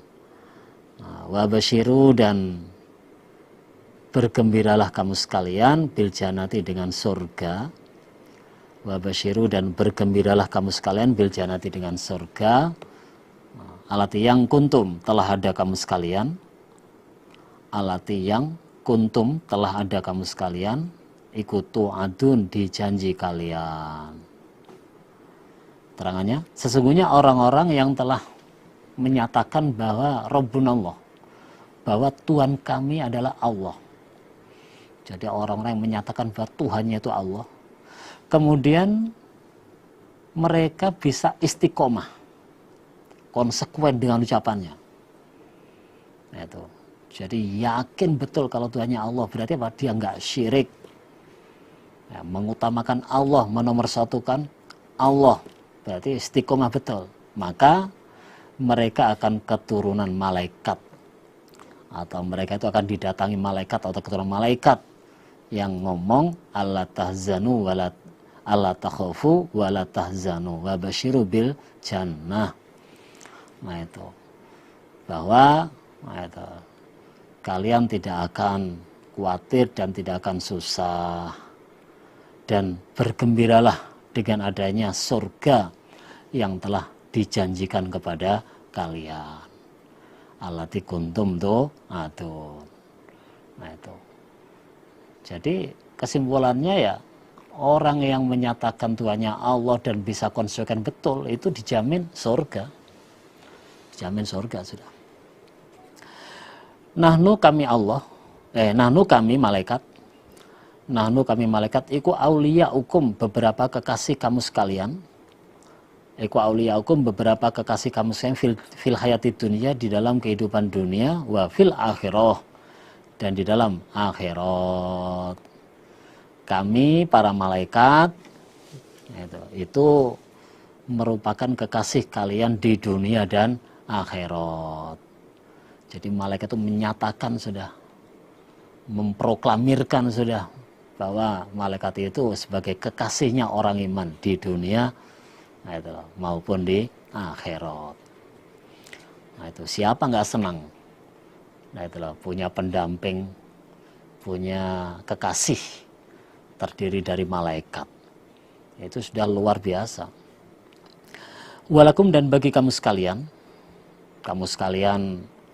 wa basyiru, dan bergembiralah kamu sekalian, bil jannati, dengan surga. Wa basyiru, dan bergembiralah kamu sekalian, bil jannati, dengan surga. Alati yang kuntum, telah ada kamu sekalian. Alati yang kuntum, telah ada kamu sekalian. Ikutu adun, dijanji kalian. Terangannya, sesungguhnya orang-orang yang telah menyatakan bahwa Rabbunallah, bahwa Tuhan kami adalah Allah. Jadi orang-orang yang menyatakan bahwa Tuhannya itu Allah, kemudian mereka bisa istiqomah, konsekuen dengan ucapannya. Itu. Jadi yakin betul kalau Tuhannya Allah, berarti apa? Dia nggak syirik, ya, mengutamakan Allah, menomorsatukan Allah, berarti istiqomah betul. Maka mereka akan keturunan malaikat, atau mereka itu akan didatangi malaikat atau keturunan malaikat yang ngomong alla tahzanu wala alla takhafu wala tahzanu wa basyiru bil jannah. Nah itu, bahwa kalian tidak akan khawatir dan tidak akan susah, dan bergembiralah dengan adanya surga yang telah dijanjikan kepada kalian. Allati kuntum tu'adun. Nah itu. Jadi kesimpulannya ya, orang yang menyatakan Tuhannya Allah dan bisa konsekuen betul, itu dijamin surga. Dijamin surga sudah. Nahnu kami Allah, nahnu kami malaikat, iku auliyaukum, beberapa kekasih kamu sekalian. Iku auliyaukum, beberapa kekasih kamu sekalian, fil hayati dunia, di dalam kehidupan dunia, wa fil akhirah, dan di dalam akhirat. Kami para malaikat itu merupakan kekasih kalian di dunia dan akhirat. Jadi malaikat itu menyatakan sudah, memproklamirkan sudah, bahwa malaikat itu sebagai kekasihnya orang iman di dunia maupun di akhirat. Nah itu, siapa nggak senang? Nah itulah, punya pendamping, punya kekasih terdiri dari malaikat. Itu sudah luar biasa. Walakum, dan bagi kamu sekalian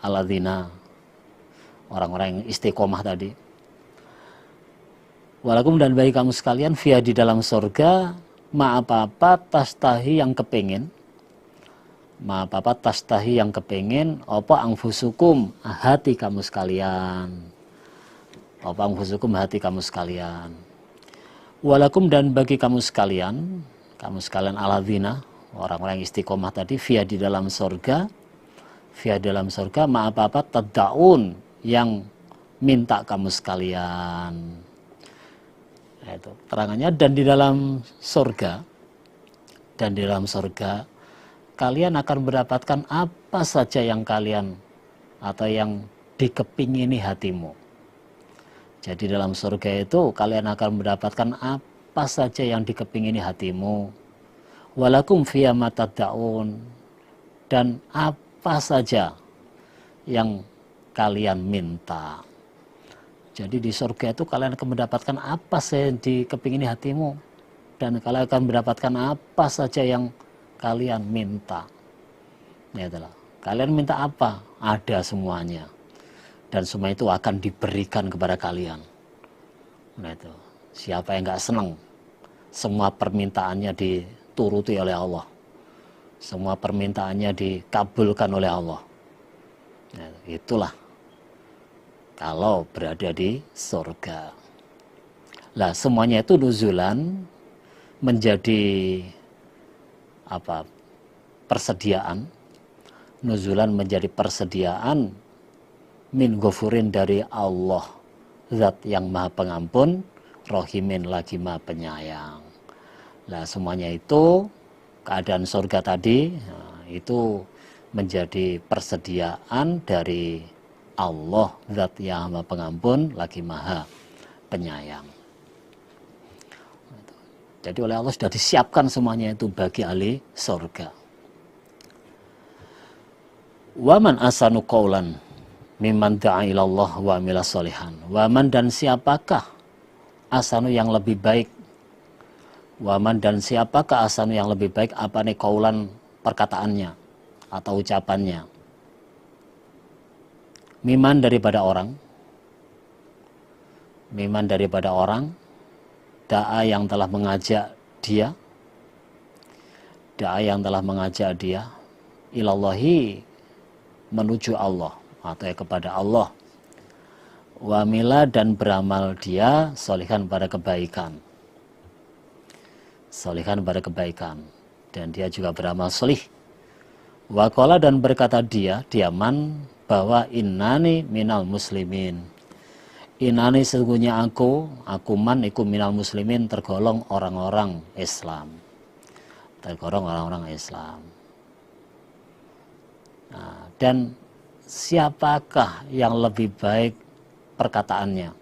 alladzina, orang-orang yang istiqomah tadi. Walakum, dan bagi kamu sekalian, fiha, di dalam surga, ma apa-apa tastahi yang kepingin, ma apa-apa tastahi yang kepingin, apa anfusukum, hati kamu sekalian, apa anfusukum, hati kamu sekalian. Walakum, dan bagi kamu sekalian alladzina, orang-orang yang istiqomah tadi, fiha, di dalam surga, fiha, dalam surga, ma apa-apa tad'un, yang minta kamu sekalian. Nah, itu terangannya. Dan di dalam surga kalian akan mendapatkan apa saja yang kalian atau yang dikepingini hatimu. Jadi dalam surga itu kalian akan mendapatkan apa saja yang dikepingini hatimu. Walakum fiha ma tad'un, dan apa saja yang kalian minta. Jadi di surga itu kalian akan mendapatkan apa saja yang dikepingini hatimu, dan kalian akan mendapatkan apa saja yang kalian minta. Ya, itulah. Kalian minta apa? Ada semuanya, dan semua itu akan diberikan kepada kalian. Nah, itu. Siapa yang nggak senang? Semua permintaannya dituruti oleh Allah. Semua permintaannya dikabulkan oleh Allah. Nah, itulah kalau berada di surga. Lah, semuanya itu nuzulan, menjadi persediaan. Nuzulan menjadi persediaan min ghafurin, dari Allah, zat yang maha pengampun, rohimin, lagi maha penyayang. Lah, semuanya itu keadaan surga tadi, itu menjadi persediaan dari Allah, zat yang maha pengampun, lagi maha penyayang. Jadi oleh Allah sudah disiapkan semuanya itu bagi ahli surga. Waman asanu qaulan mimman da'a ilallah wa amila sholihan. Waman, dan siapakah asanu yang lebih baik, waman, dan siapakah asanu yang lebih baik, apa nih qaulan, perkataannya atau ucapannya, miman, daripada orang, miman, daripada orang, da'a, yang telah mengajak dia, da'a, yang telah mengajak dia, ilallahi, menuju Allah, atau kepada Allah, wamila, dan beramal dia, sholihan, pada kebaikan, sholihan, pada kebaikan, dan dia juga beramal sholih. Waqala, dan berkata dia, diaman, bahwa innani minal muslimin, innani, sesungguhnya aku man, iku minal muslimin, tergolong orang-orang Islam, tergolong orang-orang Islam. Nah, dan siapakah yang lebih baik perkataannya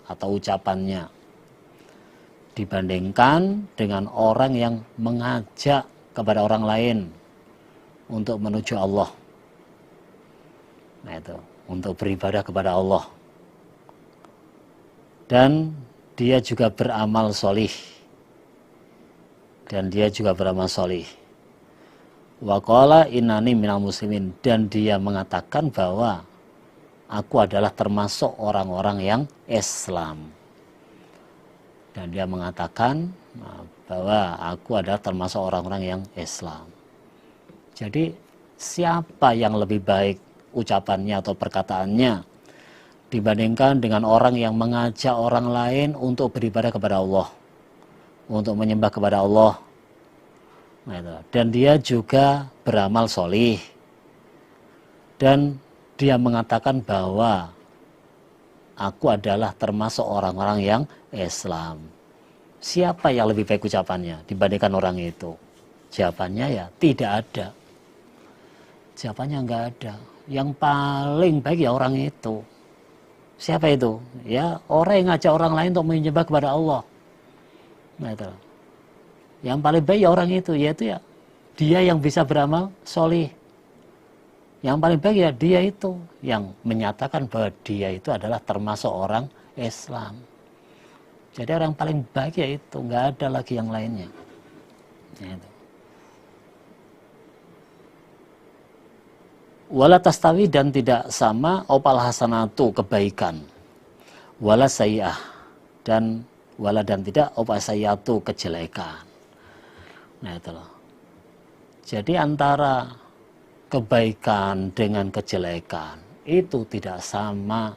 atau ucapannya dibandingkan dengan orang yang mengajak kepada orang lain untuk menuju Allah. Nah, itu untuk beribadah kepada Allah, dan dia juga beramal sholih, dan dia juga beramal sholih. Waqala innani minal muslimin, dan dia mengatakan bahwa aku adalah termasuk orang-orang yang Islam, dan dia mengatakan bahwa aku adalah termasuk orang-orang yang Islam. Jadi siapa yang lebih baik ucapannya atau perkataannya dibandingkan dengan orang yang mengajak orang lain untuk beribadah kepada Allah, untuk menyembah kepada Allah. Nah, itu. Dan dia juga beramal sholih, dan dia mengatakan bahwa aku adalah termasuk orang-orang yang Islam. Siapa yang lebih baik ucapannya dibandingkan orang itu? Jawabannya ya tidak ada. Jawabannya enggak ada. Yang paling baik ya orang itu. Siapa itu? Ya orang yang ngajak orang lain untuk menyembah kepada Allah. Nah, itu. Yang paling baik ya orang itu, yaitu ya dia yang bisa beramal sholih. Yang paling baik ya dia itu yang menyatakan bahwa dia itu adalah termasuk orang Islam. Jadi orang paling baik ya itu, nggak ada lagi yang lainnya. Nah, itu. Wala tastawi dan tidak sama opal hasanatu kebaikan, wala sayyi'ah dan wala dan tidak opal sayyi'atu kejelekan. Nah itu loh. Jadi antara kebaikan dengan kejelekan itu tidak sama.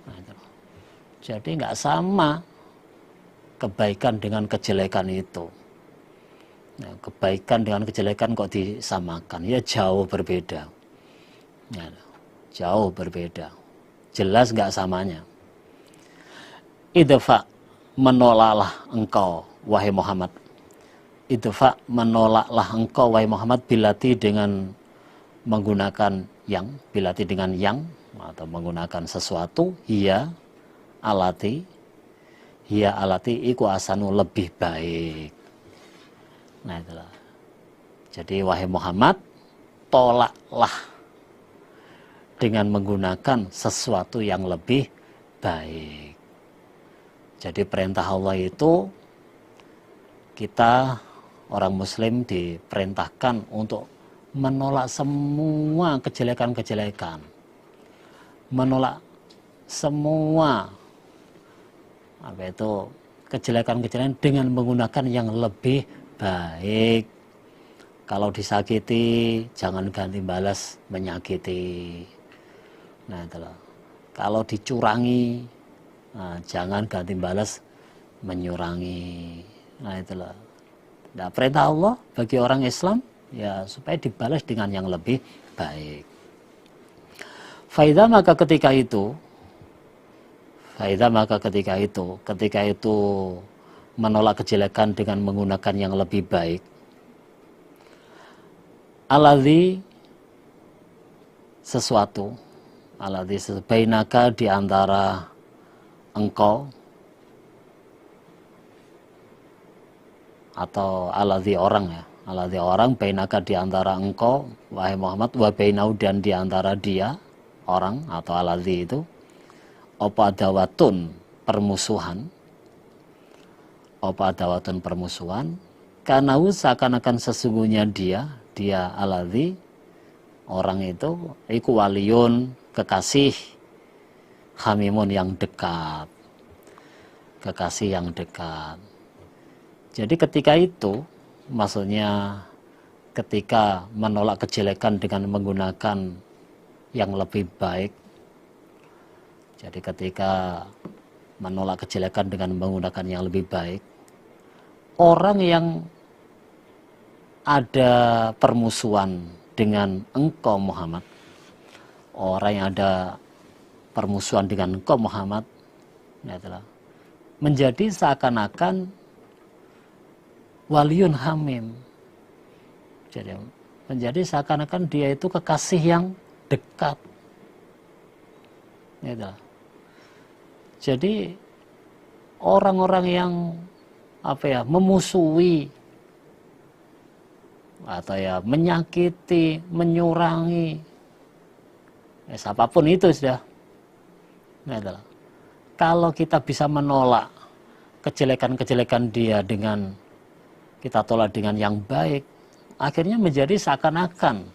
Nah, itu loh. Jadi nggak sama kebaikan dengan kejelekan itu. Nah, kebaikan dengan kejelekan kok disamakan? Ya jauh berbeda. Ya, jauh berbeda. Jelas nggak samanya. Idfa, menolaklah engkau wahai Muhammad. Idfa, menolaklah engkau wahai Muhammad bilati dengan menggunakan bilati dengan yang atau menggunakan sesuatu, hiya alati iku asanu lebih baik. Nah itulah. Jadi wahai Muhammad, tolaklah dengan menggunakan sesuatu yang lebih baik. Jadi perintah Allah itu kita orang muslim diperintahkan untuk menolak semua kejelekan-kejelekan. Menolak semua kejelekan-kejelekan dengan menggunakan yang lebih baik. Kalau disakiti jangan ganti balas menyakiti. Nah itulah. Kalau dicurangi, jangan ganti balas menyurangi. Nah itulah. Nah, perintah Allah bagi orang Islam ya supaya dibalas dengan yang lebih baik. Faida maka ketika itu menolak kejelekan dengan menggunakan yang lebih baik. Aladzi sesuatu bainaka di antara engkau atau aladzi orang bainaka di antara engkau wahai Muhammad wa bainau dan di antara dia orang atau aladzi itu apa adawatun permusuhan karena seakan-akan sesungguhnya dia aladzi orang itu iku waliyun kekasih hamimun yang dekat. Jadi ketika itu maksudnya ketika menolak kejelekan dengan menggunakan yang lebih baik. Jadi ketika menolak kejelekan dengan menggunakan yang lebih baik, orang yang ada permusuhan dengan engkau Muhammad, orang yang ada permusuhan dengan engkau Muhammad, adalah menjadi seakan-akan waliyun hamim. Jadi menjadi seakan-akan dia itu kekasih yang dekat. Itulah. Jadi orang-orang yang memusuhi atau menyakiti, menyurangi, siapapun itu sudah. Itulah. Kalau kita bisa menolak kejelekan-kejelekan dia dengan kita tolak dengan yang baik, akhirnya menjadi seakan-akan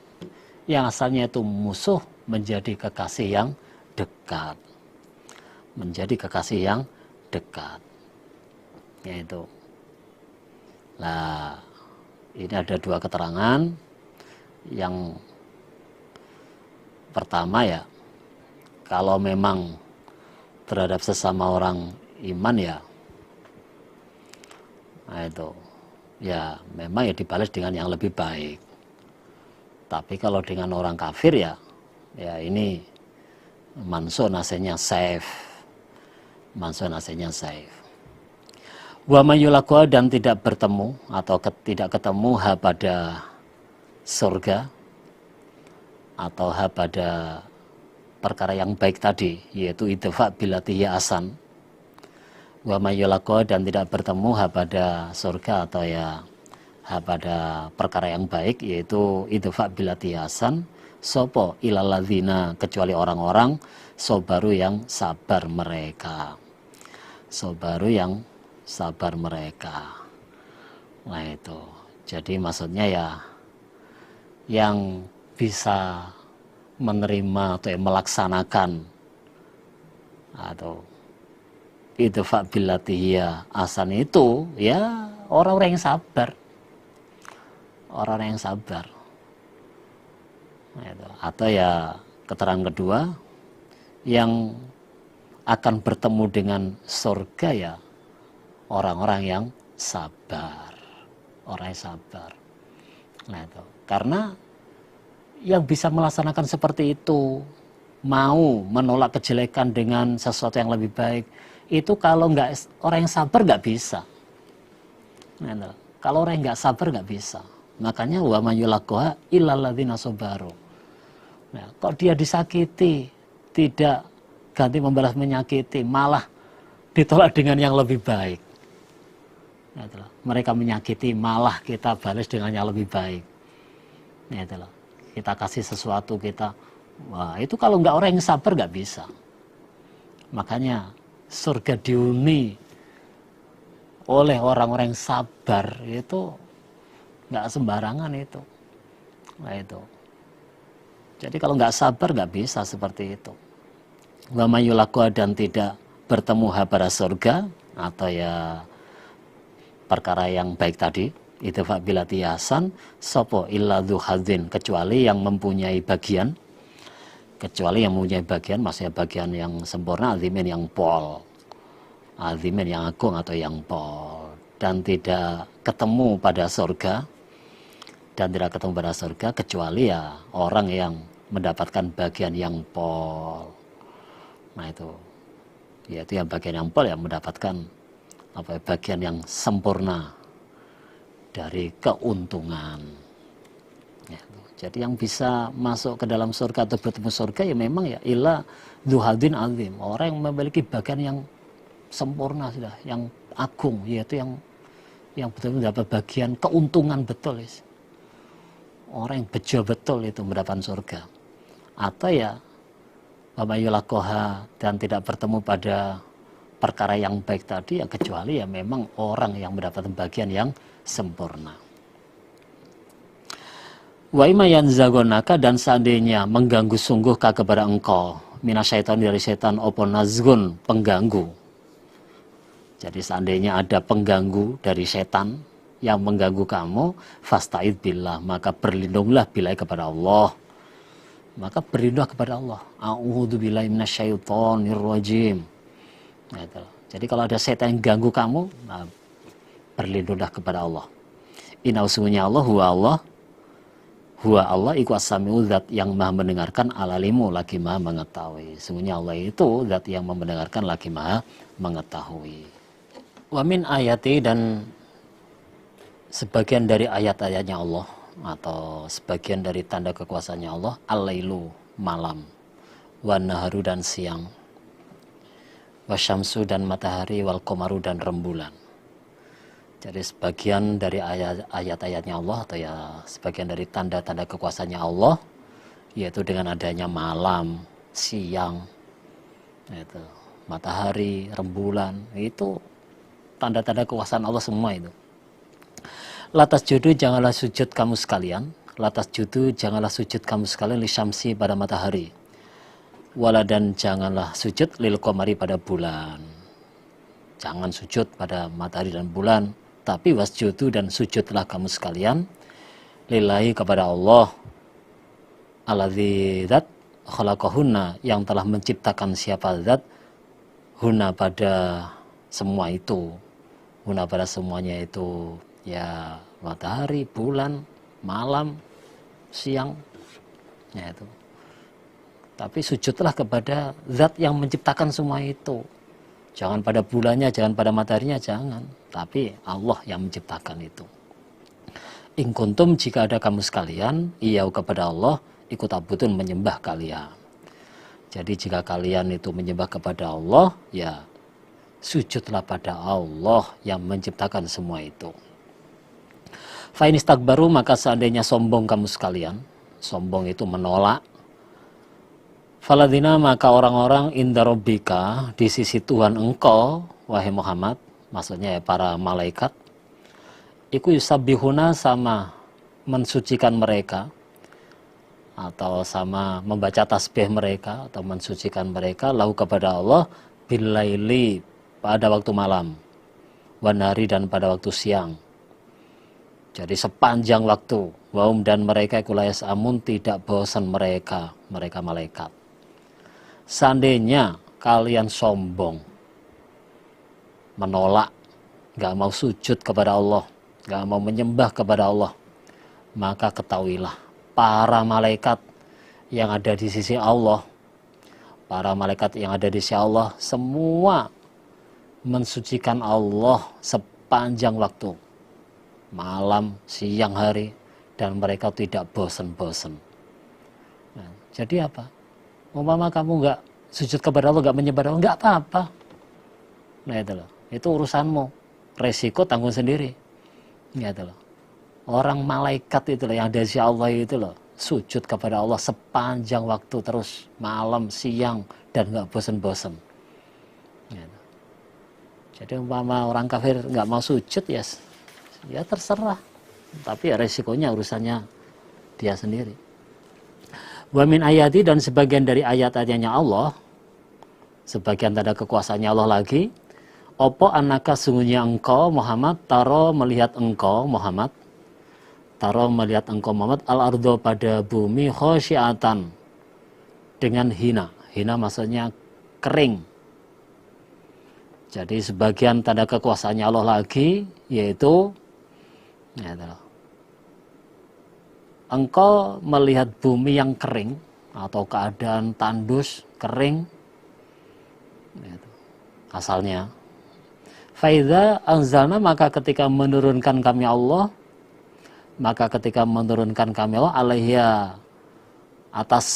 yang asalnya itu musuh menjadi kekasih yang dekat. Yaitu. Nah, ini ada dua keterangan. Yang pertama kalau memang terhadap sesama orang iman nah itu memang dibalas dengan yang lebih baik. Tapi kalau dengan orang kafir ini manso nasenya safe. Wa mayulaqwa dan tidak bertemu atau tidak ketemu pada surga atau pada perkara yang baik tadi, yaitu idfa bilati asan. Wa mayulaqwa dan tidak bertemu pada surga atau pada perkara yang baik, yaitu idfa bilati asan. Sopo ilaladzina kecuali orang-orang sobaru yang sabar mereka. Nah itu. Jadi maksudnya yang bisa menerima atau melaksanakan atau idfa billati hiya ahsan itu ya orang-orang yang sabar. Orang-orang yang sabar. Atau ya keterangan kedua, yang akan bertemu dengan surga ya orang-orang yang sabar. Orang yang sabar. Nah itu. Karena yang bisa melaksanakan seperti itu, mau menolak kejelekan dengan sesuatu yang lebih baik, itu kalau nggak orang yang sabar nggak bisa. Nah, kalau orang yang nggak sabar nggak bisa. Makanya wa mayulaqaha illal ladzina sabaru. Nah, kok dia disakiti, tidak ganti membalas menyakiti, malah ditolak dengan yang lebih baik. Nah, itulah. Mereka menyakiti, malah kita balas dengan yang lebih baik. Nah, itulah. Kita kasih sesuatu, wah itu kalau nggak orang yang sabar nggak bisa. Makanya surga dihuni oleh orang-orang yang sabar itu nggak sembarangan itu. Nah itu. Jadi kalau nggak sabar nggak bisa seperti itu. Wa mayulaqaha dan tidak bertemu pada surga atau ya perkara yang baik tadi, idfa billati ahsan sapa illa dzu hadzin, kecuali yang mempunyai bagian, maksudnya bagian yang sempurna, azimin yang agung atau yang pol, dan tidak ketemu pada surga kecuali ya orang yang mendapatkan bagian yang pol. Nah itu yaitu yang bagian yang pol yang mendapatkan bagian yang sempurna dari keuntungan. Ya, jadi yang bisa masuk ke dalam surga atau bertemu surga ya memang ya illa dzuhadin azim, orang yang memiliki bagian yang sempurna sudah, yang agung, yaitu yang betul-betul dapat bagian keuntungan betul. Orang yang bejo betul itu mendapatkan surga. Atau ya wa mayulaqaha dan tidak bertemu pada perkara yang baik tadi ya kecuali ya memang orang yang mendapatkan bagian yang sempurna. Wa imma yanzagonaka, dan seandainya mengganggu sungguh kepada engkau minasyaiton dari setan opo nazgun, pengganggu. Jadi seandainya ada pengganggu dari setan yang mengganggu kamu, fasta'id billah, maka berlindunglah billahi kepada Allah. Maka berlindunglah kepada Allah. A'udzubillahi minasyaitonir rajim. Gitu. Jadi kalau ada setan yang ganggu kamu, nah, berlindunglah kepada Allah. Inna usmunya Allah, huwa Allah iku as-sami'u, zat yang maha mendengarkan, alalimu lagi maha mengetahui. Sesungguhnya Allah itu zat yang mendengarkan lagi maha mengetahui. Wa min ayati, dan sebagian dari ayat-ayatnya Allah atau sebagian dari tanda kekuasaannya Allah, al-lailu, malam, wa naharu, dan siang, wasyamsu, dan matahari, wal qamaru, dan rembulan. Jadi sebagian dari ayat-ayatnya Allah atau ya sebagian dari tanda-tanda kekuasaannya Allah, yaitu dengan adanya malam, siang, itu matahari, rembulan, itu tanda-tanda kekuasaan Allah semua itu. Latas judu, janganlah sujud kamu sekalian. Latas judu, janganlah sujud kamu sekalian li syamsi, pada matahari. Wala, dan janganlah sujud lil qamari, pada bulan. Jangan sujud pada matahari dan bulan, tapi wasjudu, dan sujudlah kamu sekalian lillahi, kepada Allah, alladzi zat khalaqahunna, yang telah menciptakan siapa zat, huna, pada semua itu, huna, pada semuanya itu, ya matahari, bulan, malam, siang, ya itu. Tapi sujudlah kepada zat yang menciptakan semua itu. Jangan pada bulannya, jangan pada mataharinya, jangan. Tapi Allah yang menciptakan itu. In kuntum, jika ada kamu sekalian, iyau, kepada Allah, ikut abudun, menyembah kalian. Jadi jika kalian itu menyembah kepada Allah, ya sujudlah pada Allah yang menciptakan semua itu. Fa in istakbaru, maka seandainya sombong kamu sekalian, sombong itu menolak, faladina, maka orang-orang inda rabbika, di sisi Tuhan engkau, wahai Muhammad, maksudnya ya para malaikat, iku yusabbihuna, sama mensucikan mereka, atau sama membaca tasbih mereka atau mensucikan mereka lahu kepada Allah bilaili pada waktu malam, wanari dan pada waktu siang. Jadi sepanjang waktu, wahum dan mereka kulayas amun tidak bosan mereka malaikat. Seandainya kalian sombong, menolak, gak mau sujud kepada Allah, gak mau menyembah kepada Allah, maka ketahuilah para malaikat yang ada di sisi Allah, para malaikat yang ada di sisi Allah, semua mensucikan Allah sepanjang waktu, malam, siang, hari, dan mereka tidak bosan-bosan. Nah, jadi apa? Umpama kamu nggak sujud kepada Allah, nggak menyembah Allah, nggak apa-apa. Nah itu loh, itu urusanmu, resiko tanggung sendiri. Gitu loh. Orang malaikat itu loh yang ada di sisi Allah itu loh, sujud kepada Allah sepanjang waktu terus, malam, siang, dan nggak bosan-bosan. Gitu. Jadi umpama orang kafir nggak mau sujud ya terserah, tapi ya resikonya urusannya dia sendiri. Wa min ayati dan sebagian dari ayat-ayatnya Allah, sebagian tanda kekuasaannya Allah lagi, opo anaka sungguhnya engkau Muhammad taro melihat engkau Muhammad al-ardo pada bumi khosyiatan dengan hina maksudnya kering. Jadi sebagian tanda kekuasaannya Allah lagi yaitu engkau melihat bumi yang kering atau keadaan tandus, kering, asalnya. Faidha anzalna maka ketika menurunkan kami Allah alaiha atas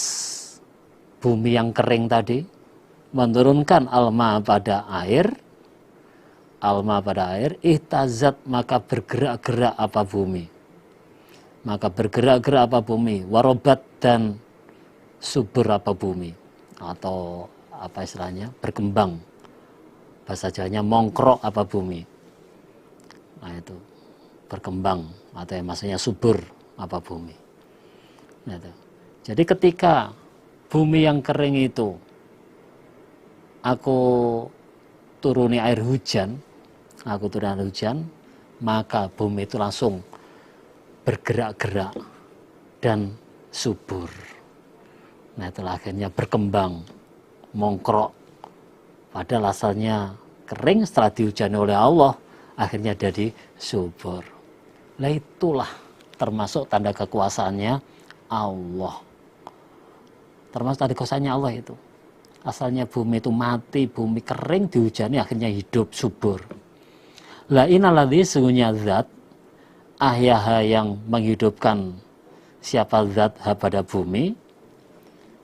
bumi yang kering tadi, menurunkan alma pada air, ihtazat maka bergerak-gerak apa bumi, warobat dan subur apa bumi, atau apa istilahnya, berkembang, bahasa Jawanya mongkrok apa bumi. Nah itu berkembang atau yang maksudnya subur apa bumi. Nah, itu. Jadi ketika bumi yang kering itu aku turuni air hujan, maka bumi itu langsung bergerak-gerak dan subur. Nah itulah akhirnya berkembang, mongkrok. Padahal asalnya kering, setelah dihujani oleh Allah akhirnya jadi subur. Nah itulah termasuk tanda kekuasaannya Allah. Termasuk tanda kekuasaannya Allah itu. Asalnya bumi itu mati, bumi kering, dihujani akhirnya hidup subur. La inaladzi sungguhnya zat ahyaha yang menghidupkan siapa zat pada bumi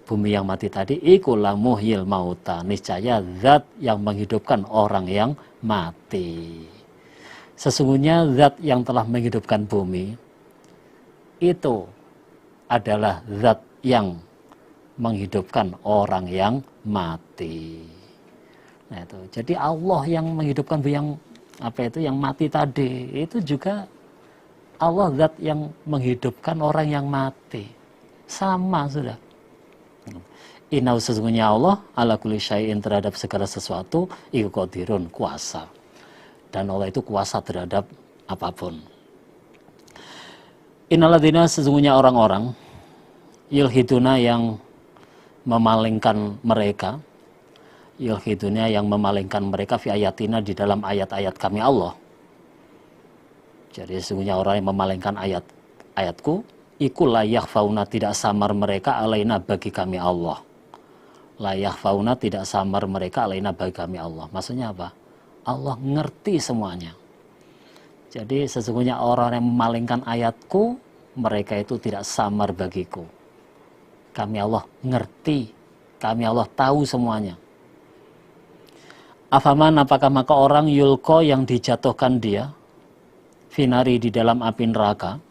yang mati tadi, ikulah muhyil mauta, niscaya zat yang menghidupkan orang yang mati. Sesungguhnya zat yang telah menghidupkan bumi itu adalah zat yang menghidupkan orang yang mati. Nah itu, jadi Allah yang menghidupkan yang mati tadi, itu juga Allah zat yang menghidupkan orang yang mati. Sama sudah. Inau sesungguhnya Allah ala kulli syai'in terhadap segala sesuatu iku qadirun, kuasa. Dan Allah itu kuasa terhadap apapun. Innalladzina sesungguhnya orang-orang yulhiduna yang memalingkan mereka fi ayatina di dalam ayat-ayat kami Allah. Jadi sesungguhnya orang yang memalingkan ayat-ayatku, iku la yakhfauna tidak samar mereka alaina bagi kami Allah. La yakhfauna tidak samar mereka alaina bagi kami Allah. Maksudnya apa? Allah ngerti semuanya. Jadi sesungguhnya orang yang memalingkan ayatku, mereka itu tidak samar bagiku. Kami Allah ngerti, kami Allah tahu semuanya. Afaman apakah maka orang yulko yang dijatuhkan dia finari di dalam api neraka.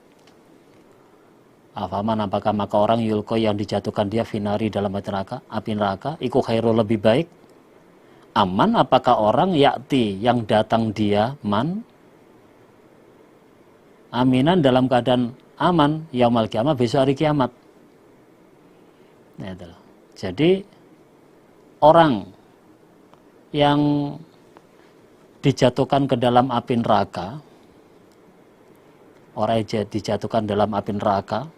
Afaman apakah maka orang yulko yang dijatuhkan dia finari dalam api neraka, iku khairu lebih baik. Aman apakah orang yakti yang datang dia aminan dalam keadaan aman yaumal kiamat, besok hari kiamat. Nah, itu. Jadi orang yang dijatuhkan ke dalam api neraka, orang yang dijatuhkan dalam api neraka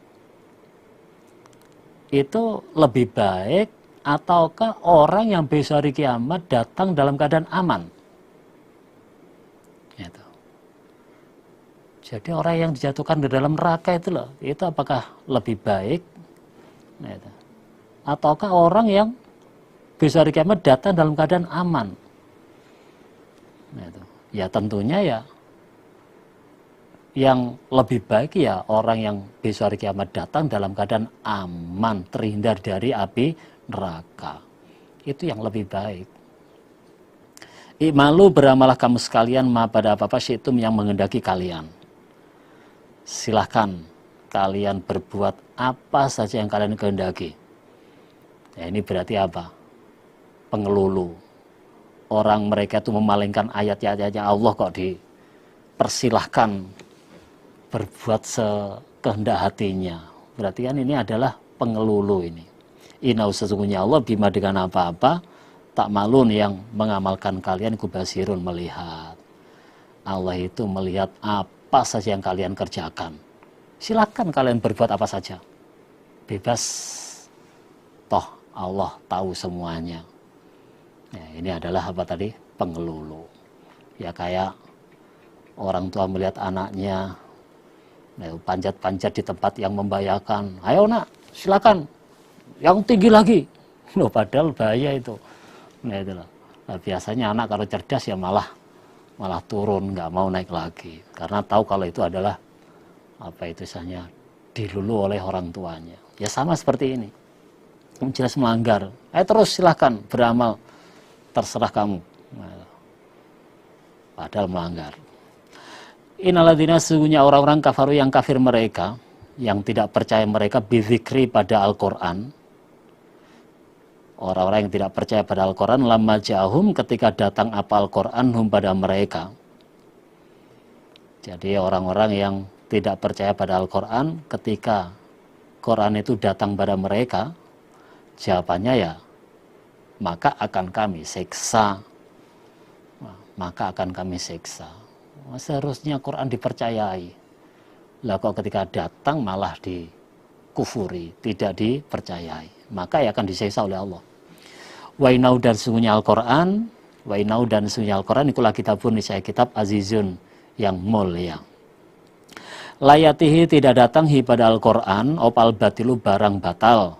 itu lebih baik ataukah orang yang besok hari kiamat datang dalam keadaan aman? Itu. Jadi orang yang dijatuhkan di dalam neraka itu loh, itu apakah lebih baik? Nah, itu. Ataukah orang yang besok hari kiamat datang dalam keadaan aman? Nah, itu. Ya tentunya ya yang lebih baik ya orang yang besok hari kiamat datang dalam keadaan aman, terhindar dari api neraka. Itu yang lebih baik. I'malu, beramalah kamu sekalian ma pada apa-apa syi'tum yang menghendaki kalian. Silahkan kalian berbuat apa saja yang kalian kehendaki. Ya, ini berarti apa? Pengelulu. Orang mereka itu memalingkan ayat-ayatnya Allah kok dipersilahkan berbuat sekehendak hatinya. Berarti kan ini adalah pengelulu ini. Inau, sesungguhnya Allah bima dengan apa-apa tak malun yang mengamalkan kalian kubasirun, melihat. Allah itu melihat apa saja yang kalian kerjakan. Silakan kalian berbuat apa saja. Bebas. Toh Allah tahu semuanya. Ya, ini adalah apa tadi? Pengelulu. Ya kayak orang tua melihat anaknya panjat-panjat di tempat yang membahayakan. Ayo nak, silakan. Yang tinggi lagi. Loh, padahal bahaya itu. Nah, itulah. Nah, biasanya anak kalau cerdas ya malah turun, nggak mau naik lagi. Karena tahu kalau itu adalah apa itu istilahnya dilulu oleh orang tuanya. Ya sama seperti ini. Jelas melanggar. Ayo terus silakan beramal. Terserah kamu. Nah, padahal melanggar. Innalladzina, sesungguhnya orang-orang kafaru yang kafir mereka, yang tidak percaya mereka bizikri pada Al-Quran. Orang-orang yang tidak percaya pada Al-Quran, lamma ja'ahum, ketika datang apa Al-Quran hum pada mereka. Jadi orang-orang yang tidak percaya pada Al-Quran, ketika Quran itu datang pada mereka, jawabannya ya, maka akan kami siksa. Maka akan kami siksa. Seharusnya Quran dipercayai. Lah kok ketika datang malah dikufuri, tidak dipercayai. Maka ya akan disiksa oleh Allah. Wa inau, dan sungguhnya Al-Quran, wa inau, dan sungguhnya Al-Quran ikulah kitabun, niscaya kitab azizun, yang mulia. Layatihi, tidak datang hi pada Al-Quran opal batilu, barang batal,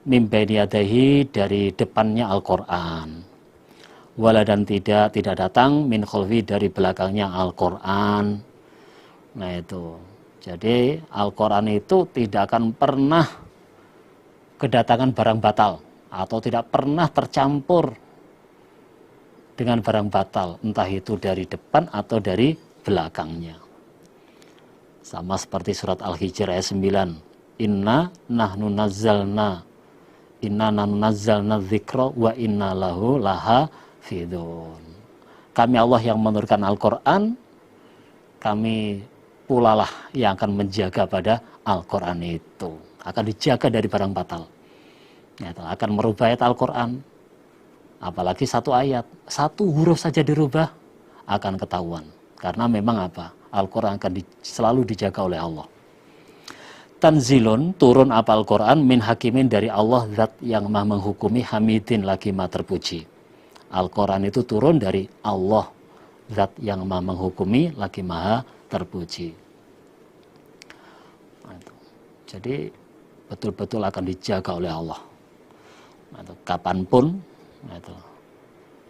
mim baini yadaihi, dari depannya Al-Quran. Wala, dan tidak datang min khalfi, dari belakangnya Al-Quran. Nah itu. Jadi Al-Quran itu tidak akan pernah kedatangan barang batal, atau tidak pernah tercampur dengan barang batal, entah itu dari depan atau dari belakangnya. Sama seperti surat Al-Hijr ayat 9. Inna nahnu nazzalna dzikra wa inna lahu lahafidun. Kami Allah yang menurunkan Al-Quran, kami pula lah yang akan menjaga pada Al-Quran itu. Akan dijaga dari barang batal. Ya, akan merubah ayat Al-Quran. Apalagi satu ayat, satu huruf saja dirubah, akan ketahuan. Karena memang apa? Al-Quran akan selalu dijaga oleh Allah. Tanzilun, turun apa Al-Quran, min hakimin, dari Allah zat yang maha menghukumi, hamidin, lagi maha terpuji. Al-Quran itu turun dari Allah zat yang maha menghukumi, lagi maha terpuji. Nah, jadi betul-betul akan dijaga oleh Allah. Nah, kapanpun, nah,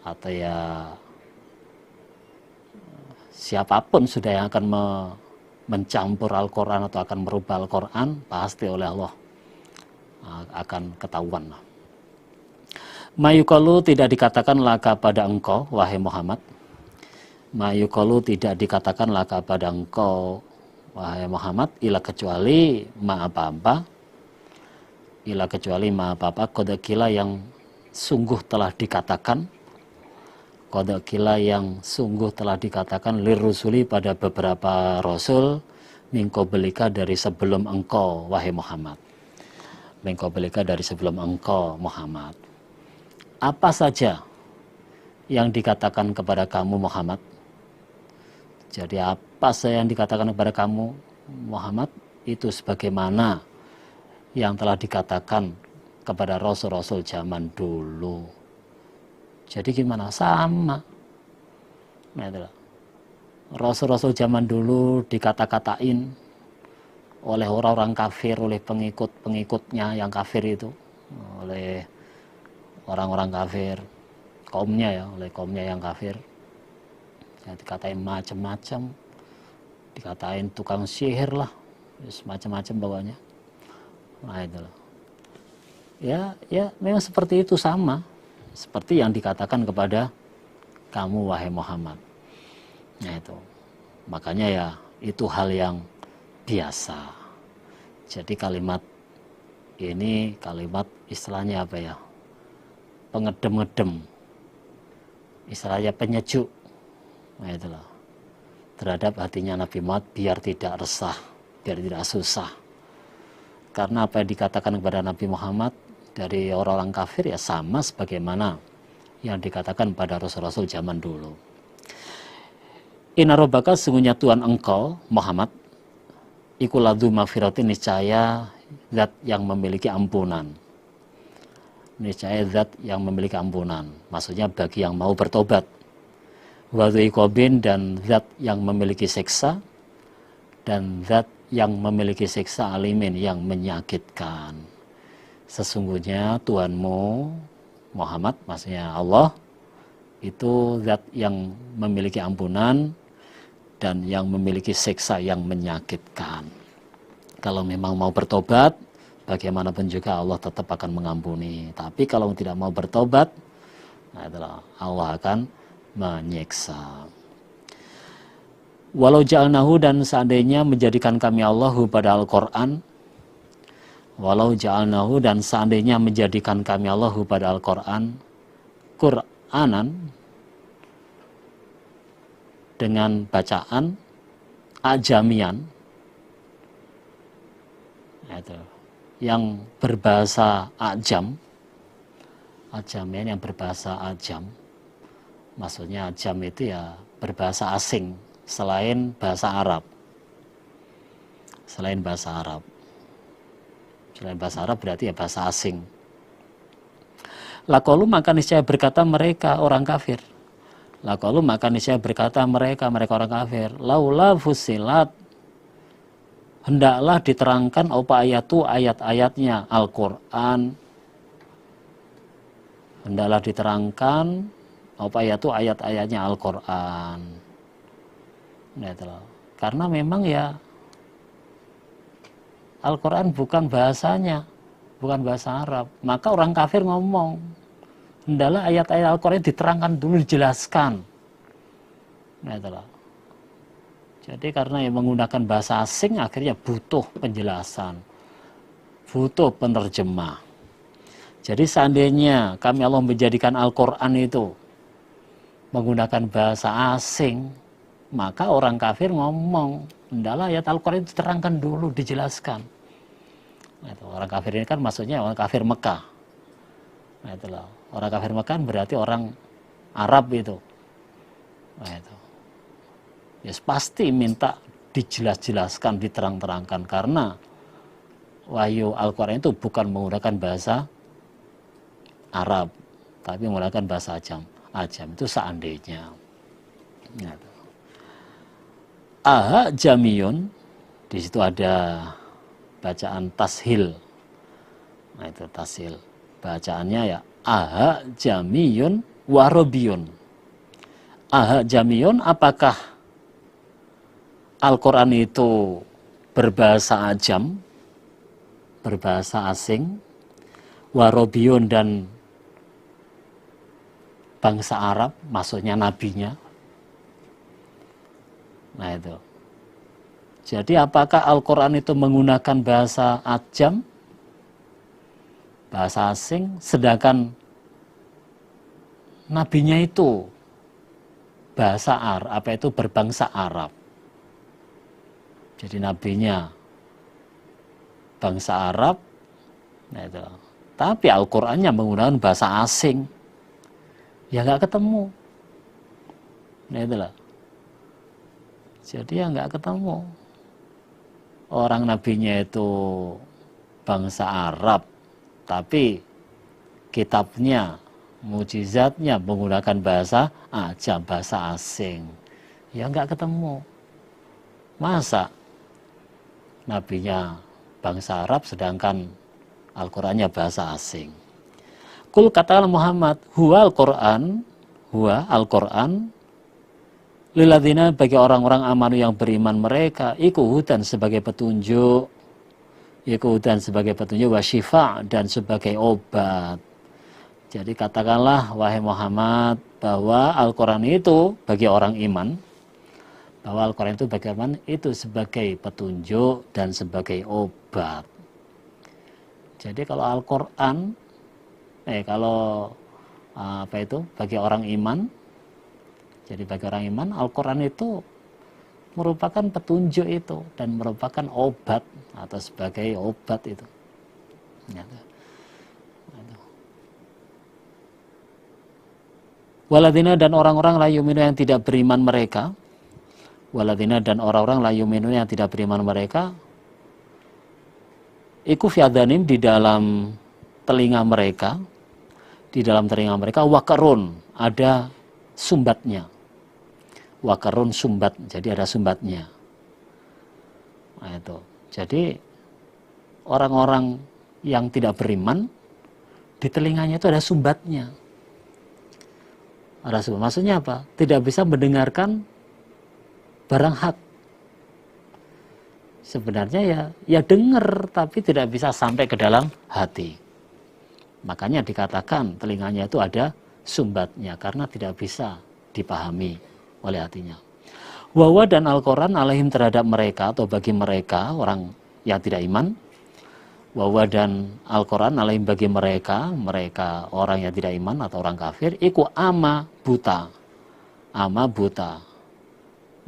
atau ya siapapun sudah yang akan mencampur Al-Quran atau akan merubah Al-Quran, pasti oleh Allah akan ketahuan. Mayukalu, tidak dikatakan laka pada engkau, wahai Muhammad. Mayukalu, tidak dikatakan laka pada engkau, wahai Muhammad, ila kecuali ma apa-apa, ila kecuali ma apa-apa, kodakila yang sungguh telah dikatakan, kodakila yang sungguh telah dikatakan lirrusuli, pada beberapa rasul, mingko belika, dari sebelum engkau, wahai Muhammad. min qablika, dari sebelum engkau Muhammad. Apa saja yang dikatakan kepada kamu Muhammad. Jadi apa saja yang dikatakan kepada kamu Muhammad itu sebagaimana yang telah dikatakan kepada rasul-rasul zaman dulu. Jadi gimana? Sama. Nah, itulah. Rasul-rasul zaman dulu dikata-katain oleh orang-orang kafir, oleh pengikut-pengikutnya yang kafir itu, oleh orang-orang kafir, oleh kaumnya yang kafir. Ya, dikatain macam-macam, dikatain tukang sihir lah, macam-macam pokoknya. Nah itulah. Ya memang seperti itu, sama seperti yang dikatakan kepada kamu wahai Muhammad. Nah itu, makanya ya itu hal yang biasa. Jadi kalimat ini kalimat istilahnya apa ya, pengedem-ngedem, istilahnya penyejuk. Nah itulah, terhadap hatinya Nabi Muhammad biar tidak resah, biar tidak susah. Karena apa yang dikatakan kepada Nabi Muhammad dari orang-orang kafir ya sama sebagaimana yang dikatakan pada rasul-rasul zaman dulu. Inna rabbaka, sesungguhnya Tuhan engkau Muhammad, iku ladzu maghfiratin, niscaya zat yang memiliki ampunan. Niscaya zat yang memiliki ampunan, maksudnya bagi yang mau bertobat. Wa dzu iqabin, dan zat yang memiliki siksa, dan zat yang memiliki siksa alimin, yang menyakitkan. Sesungguhnya Tuhanmu Muhammad, maksudnya Allah, itu zat yang memiliki ampunan dan yang memiliki siksa yang menyakitkan. Kalau memang mau bertobat, bagaimanapun juga Allah tetap akan mengampuni. Tapi kalau tidak mau bertobat, nah itulah, Allah akan menyiksa. Walau ja'alnahu, dan seandainya menjadikan kami Allahu pada Al-Quran, walau ja'alnahu, dan seandainya menjadikan kami Allahu pada Al-Quran, Qur'anan, dengan bacaan ajamian, itu yang berbahasa ajam, ajamian yang berbahasa ajam, maksudnya ajam itu ya berbahasa asing selain bahasa Arab. Selain bahasa Arab. Selain bahasa Arab berarti ya bahasa asing. Laqalu, maka niscaya berkata mereka orang kafir. Laqalu, maka niscaya berkata mereka orang kafir. Laula fusilat, hendaklah diterangkan apa ayatu, ayat-ayatnya Al-Quran. Hendaklah diterangkan apa ayatu, ayat-ayatnya Al-Quran. Nah, itulah. Karena memang ya Al-Quran bukan bahasanya, bukan bahasa Arab. Maka orang kafir ngomong, hendaklah ayat-ayat Al-Quran diterangkan dulu, dijelaskan. Nah, itulah. Jadi karena yang menggunakan bahasa asing akhirnya butuh penjelasan, butuh penerjemah. Jadi seandainya kami Allah menjadikan Al-Quran itu menggunakan bahasa asing, maka orang kafir ngomong, hendaklah ayat Al-Quran itu diterangkan dulu, dijelaskan. Nah, itu, orang kafir ini kan maksudnya orang kafir Mekah. Nah, itulah. Orang kafir Mekah berarti orang Arab itu. Nah, itu. Ya pasti minta dijelas-jelaskan, diterang-terangkan, karena wahyu Al-Quran itu bukan menggunakan bahasa Arab, tapi menggunakan bahasa ajam. Ajam itu seandainya. Nah, itu. Aha jamiyun, di situ ada bacaan tashil. Nah itu tashil. Bacaannya ya aha jamiyun warobiyun. Aha jamiyun, apakah Al-Quran itu berbahasa ajam, berbahasa asing, warobiyun, dan bangsa Arab, maksudnya nabinya. Nah itu. Jadi apakah Al-Quran itu menggunakan bahasa ajam, bahasa asing, sedangkan nabinya itu bahasa Arab, apa itu berbangsa Arab. Jadi nabinya bangsa Arab, Nah, itu. Tapi Al-Qur'annya menggunakan bahasa asing. Ya nggak ketemu. Nah, itulah. Jadi ya nggak ketemu. Orang nabinya itu bangsa Arab, tapi kitabnya, mukjizatnya menggunakan bahasa ajam, bahasa asing. Ya nggak ketemu. Masa nabinya bangsa Arab sedangkan Al-Qur'annya bahasa asing. Kul katakanlah Muhammad, huwa Al-Qur'an lilladzina bagi orang-orang amanu yang beriman mereka, iku hudan sebagai petunjuk, wa syifa dan sebagai obat. Jadi katakanlah wahai Muhammad bahwa Al-Qur'an itu bagi orang iman, bahwa Al-Qur'an itu bagi orang itu sebagai petunjuk dan sebagai obat. Jadi kalau Al-Qur'an bagi orang iman, jadi bagi orang iman, Al-Quran itu merupakan petunjuk itu dan merupakan obat atau sebagai obat itu. Waladina dan orang-orang la yu'minu yang tidak beriman mereka, waladina dan orang-orang la yu'minu yang tidak beriman mereka, iku fi adhanim di dalam telinga mereka, wakarun ada sumbatnya. Wakarun sumbat, jadi ada sumbatnya. Nah, itu. Jadi orang-orang yang tidak beriman di telinganya itu ada sumbatnya. Ada sumbat. Maksudnya apa? Tidak bisa mendengarkan barang hak. Sebenarnya ya dengar tapi tidak bisa sampai ke dalam hati. Makanya dikatakan telinganya itu ada sumbatnya karena tidak bisa dipahami oleh hatinya. Wawa dan Al-Quran alaihim terhadap mereka atau bagi mereka orang yang tidak iman. Wawa dan Al-Quran alaihim bagi mereka orang yang tidak iman atau orang kafir. Iku ama buta.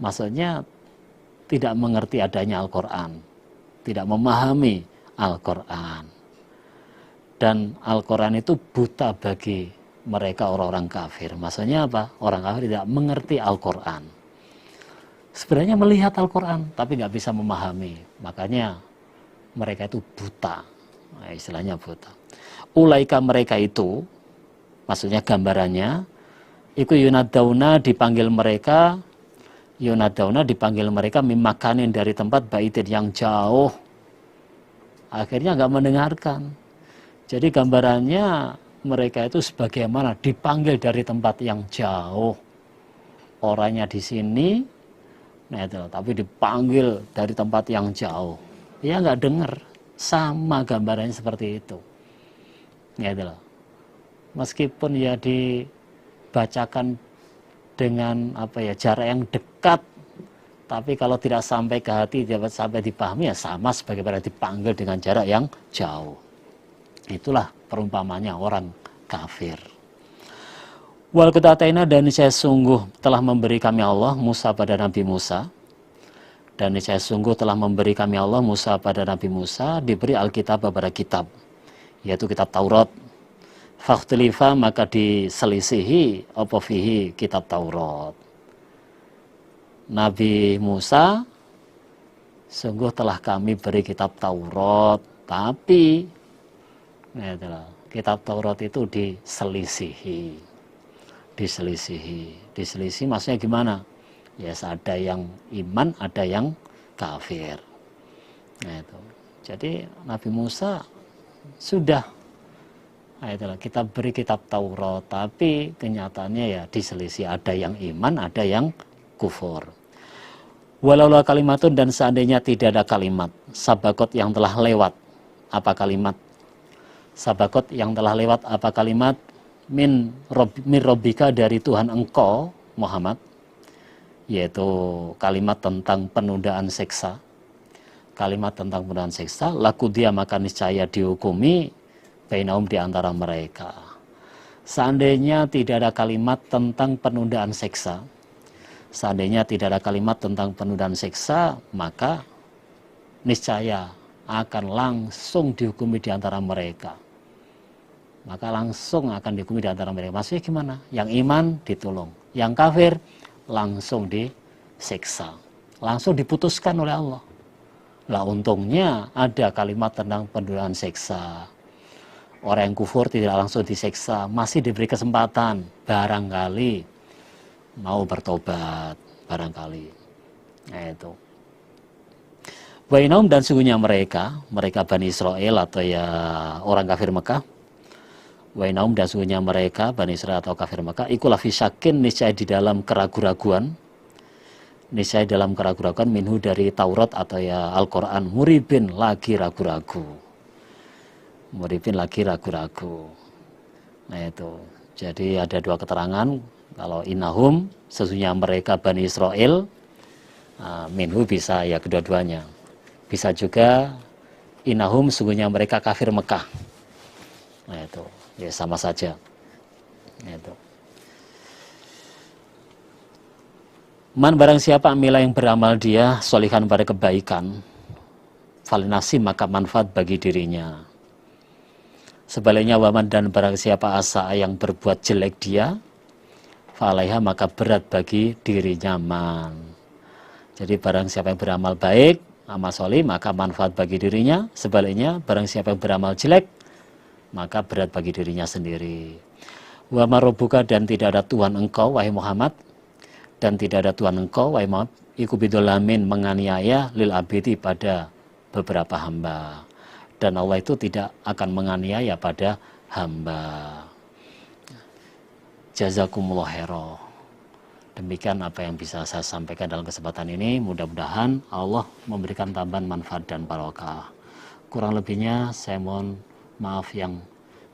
Maksudnya tidak mengerti adanya Al-Quran, tidak memahami Al-Quran. Dan Al-Quran itu buta bagi mereka orang-orang kafir. Maksudnya apa? Orang kafir tidak mengerti Al-Quran. Sebenarnya melihat Al-Quran, tapi nggak bisa memahami. Makanya mereka itu buta. Nah, istilahnya buta. Ulaika mereka itu, maksudnya gambarannya, iku yunadauna dipanggil mereka mimakanin dari tempat baitin yang jauh. Akhirnya nggak mendengarkan. Jadi gambarannya mereka itu sebagaimana dipanggil dari tempat yang jauh. Orangnya di sini, nah itu, tapi dipanggil dari tempat yang jauh. Ya nggak dengar, sama gambarannya seperti itu. Ya itu loh. Meskipun ya dibacakan dengan jarak yang dekat, tapi kalau tidak sampai ke hati, tidak sampai dipahami, ya sama sebagaimana dipanggil dengan jarak yang jauh. Itulah perumpamannya orang kafir. Wal qutataina dan saya sungguh telah memberi kami Allah Musa pada Nabi Musa. Dan saya sungguh telah memberi kami Allah Musa pada Nabi Musa diberi Alkitab pada kitab, yaitu kitab Taurat. Fakhtilifa maka diselisihi apa fihi kitab Taurat. Nabi Musa sungguh telah kami beri kitab Taurat, tapi kitab Taurat itu diselisihi maksudnya gimana? Ya ada yang iman, ada yang kafir. Nah itu. Jadi Nabi Musa sudah kita beri kitab Taurat, tapi kenyataannya ya diselisih, ada yang iman, ada yang kufur. Walau kalimatun dan seandainya tidak ada kalimat sabakot yang telah lewat. Apa kalimat? Sabakot yang telah lewat apa kalimat? Min robbika dari Tuhan engkau Muhammad, yaitu kalimat tentang penundaan siksa. Kalimat tentang penundaan siksa, laku dia maka niscaya dihukumi bainahum di antara mereka. Seandainya tidak ada kalimat tentang penundaan siksa, maka niscaya akan langsung dihukumi di antara mereka. Maka langsung akan dihukumi di antara mereka. Maksudnya gimana? Yang iman ditolong, yang kafir langsung disiksa, langsung diputuskan oleh Allah. Lah untungnya ada kalimat tentang pendudukan siksa. Orang yang kufur tidak langsung disiksa, masih diberi kesempatan, barangkali mau bertobat, barangkali. Nah itu. Wainahum dan sungguhnya mereka Bani Israel atau ya orang kafir Mekah. Wainahum dan sungguhnya mereka Bani Israel atau kafir Mekah. Ikulah fisyakin niscaya di dalam keraguan-raguan. Niscaya dalam keraguan-raguan minhu dari Taurat atau ya Al-Quran. Muribin lagi ragu-ragu. Muribin lagi ragu-ragu. Nah itu. Jadi ada dua keterangan. Kalau inahum sesungguhnya mereka Bani Israel. Minhu bisa ya kedua-duanya. Bisa juga inahum sungguhnya mereka kafir Mekah. Nah itu ya sama saja. Nah, itu. Man barang siapa amila yang beramal dia sholihan pada kebaikan, falinasi maka manfaat bagi dirinya. Sebaliknya waman dan barang siapa asa yang berbuat jelek dia, falaiha maka berat bagi dirinya man. Jadi barang siapa yang beramal baik, amal solih, maka manfaat bagi dirinya. Sebaliknya barang siapa yang beramal jelek, maka berat bagi dirinya sendiri. Wa marobuka dan tidak ada Tuhan engkau wahai Muhammad, dan tidak ada Tuhan engkau wahai Muhammad iku bidolamin menganiaya lil abidi pada beberapa hamba, dan Allah itu tidak akan menganiaya pada hamba. Jazakumullah khairan. Demikian apa yang bisa saya sampaikan dalam kesempatan ini. Mudah-mudahan Allah memberikan tambahan manfaat dan barokah. Kurang lebihnya saya mohon maaf yang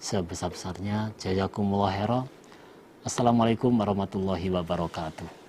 sebesar-besarnya. Jazakumullah khairan. Assalamualaikum warahmatullahi wabarakatuh.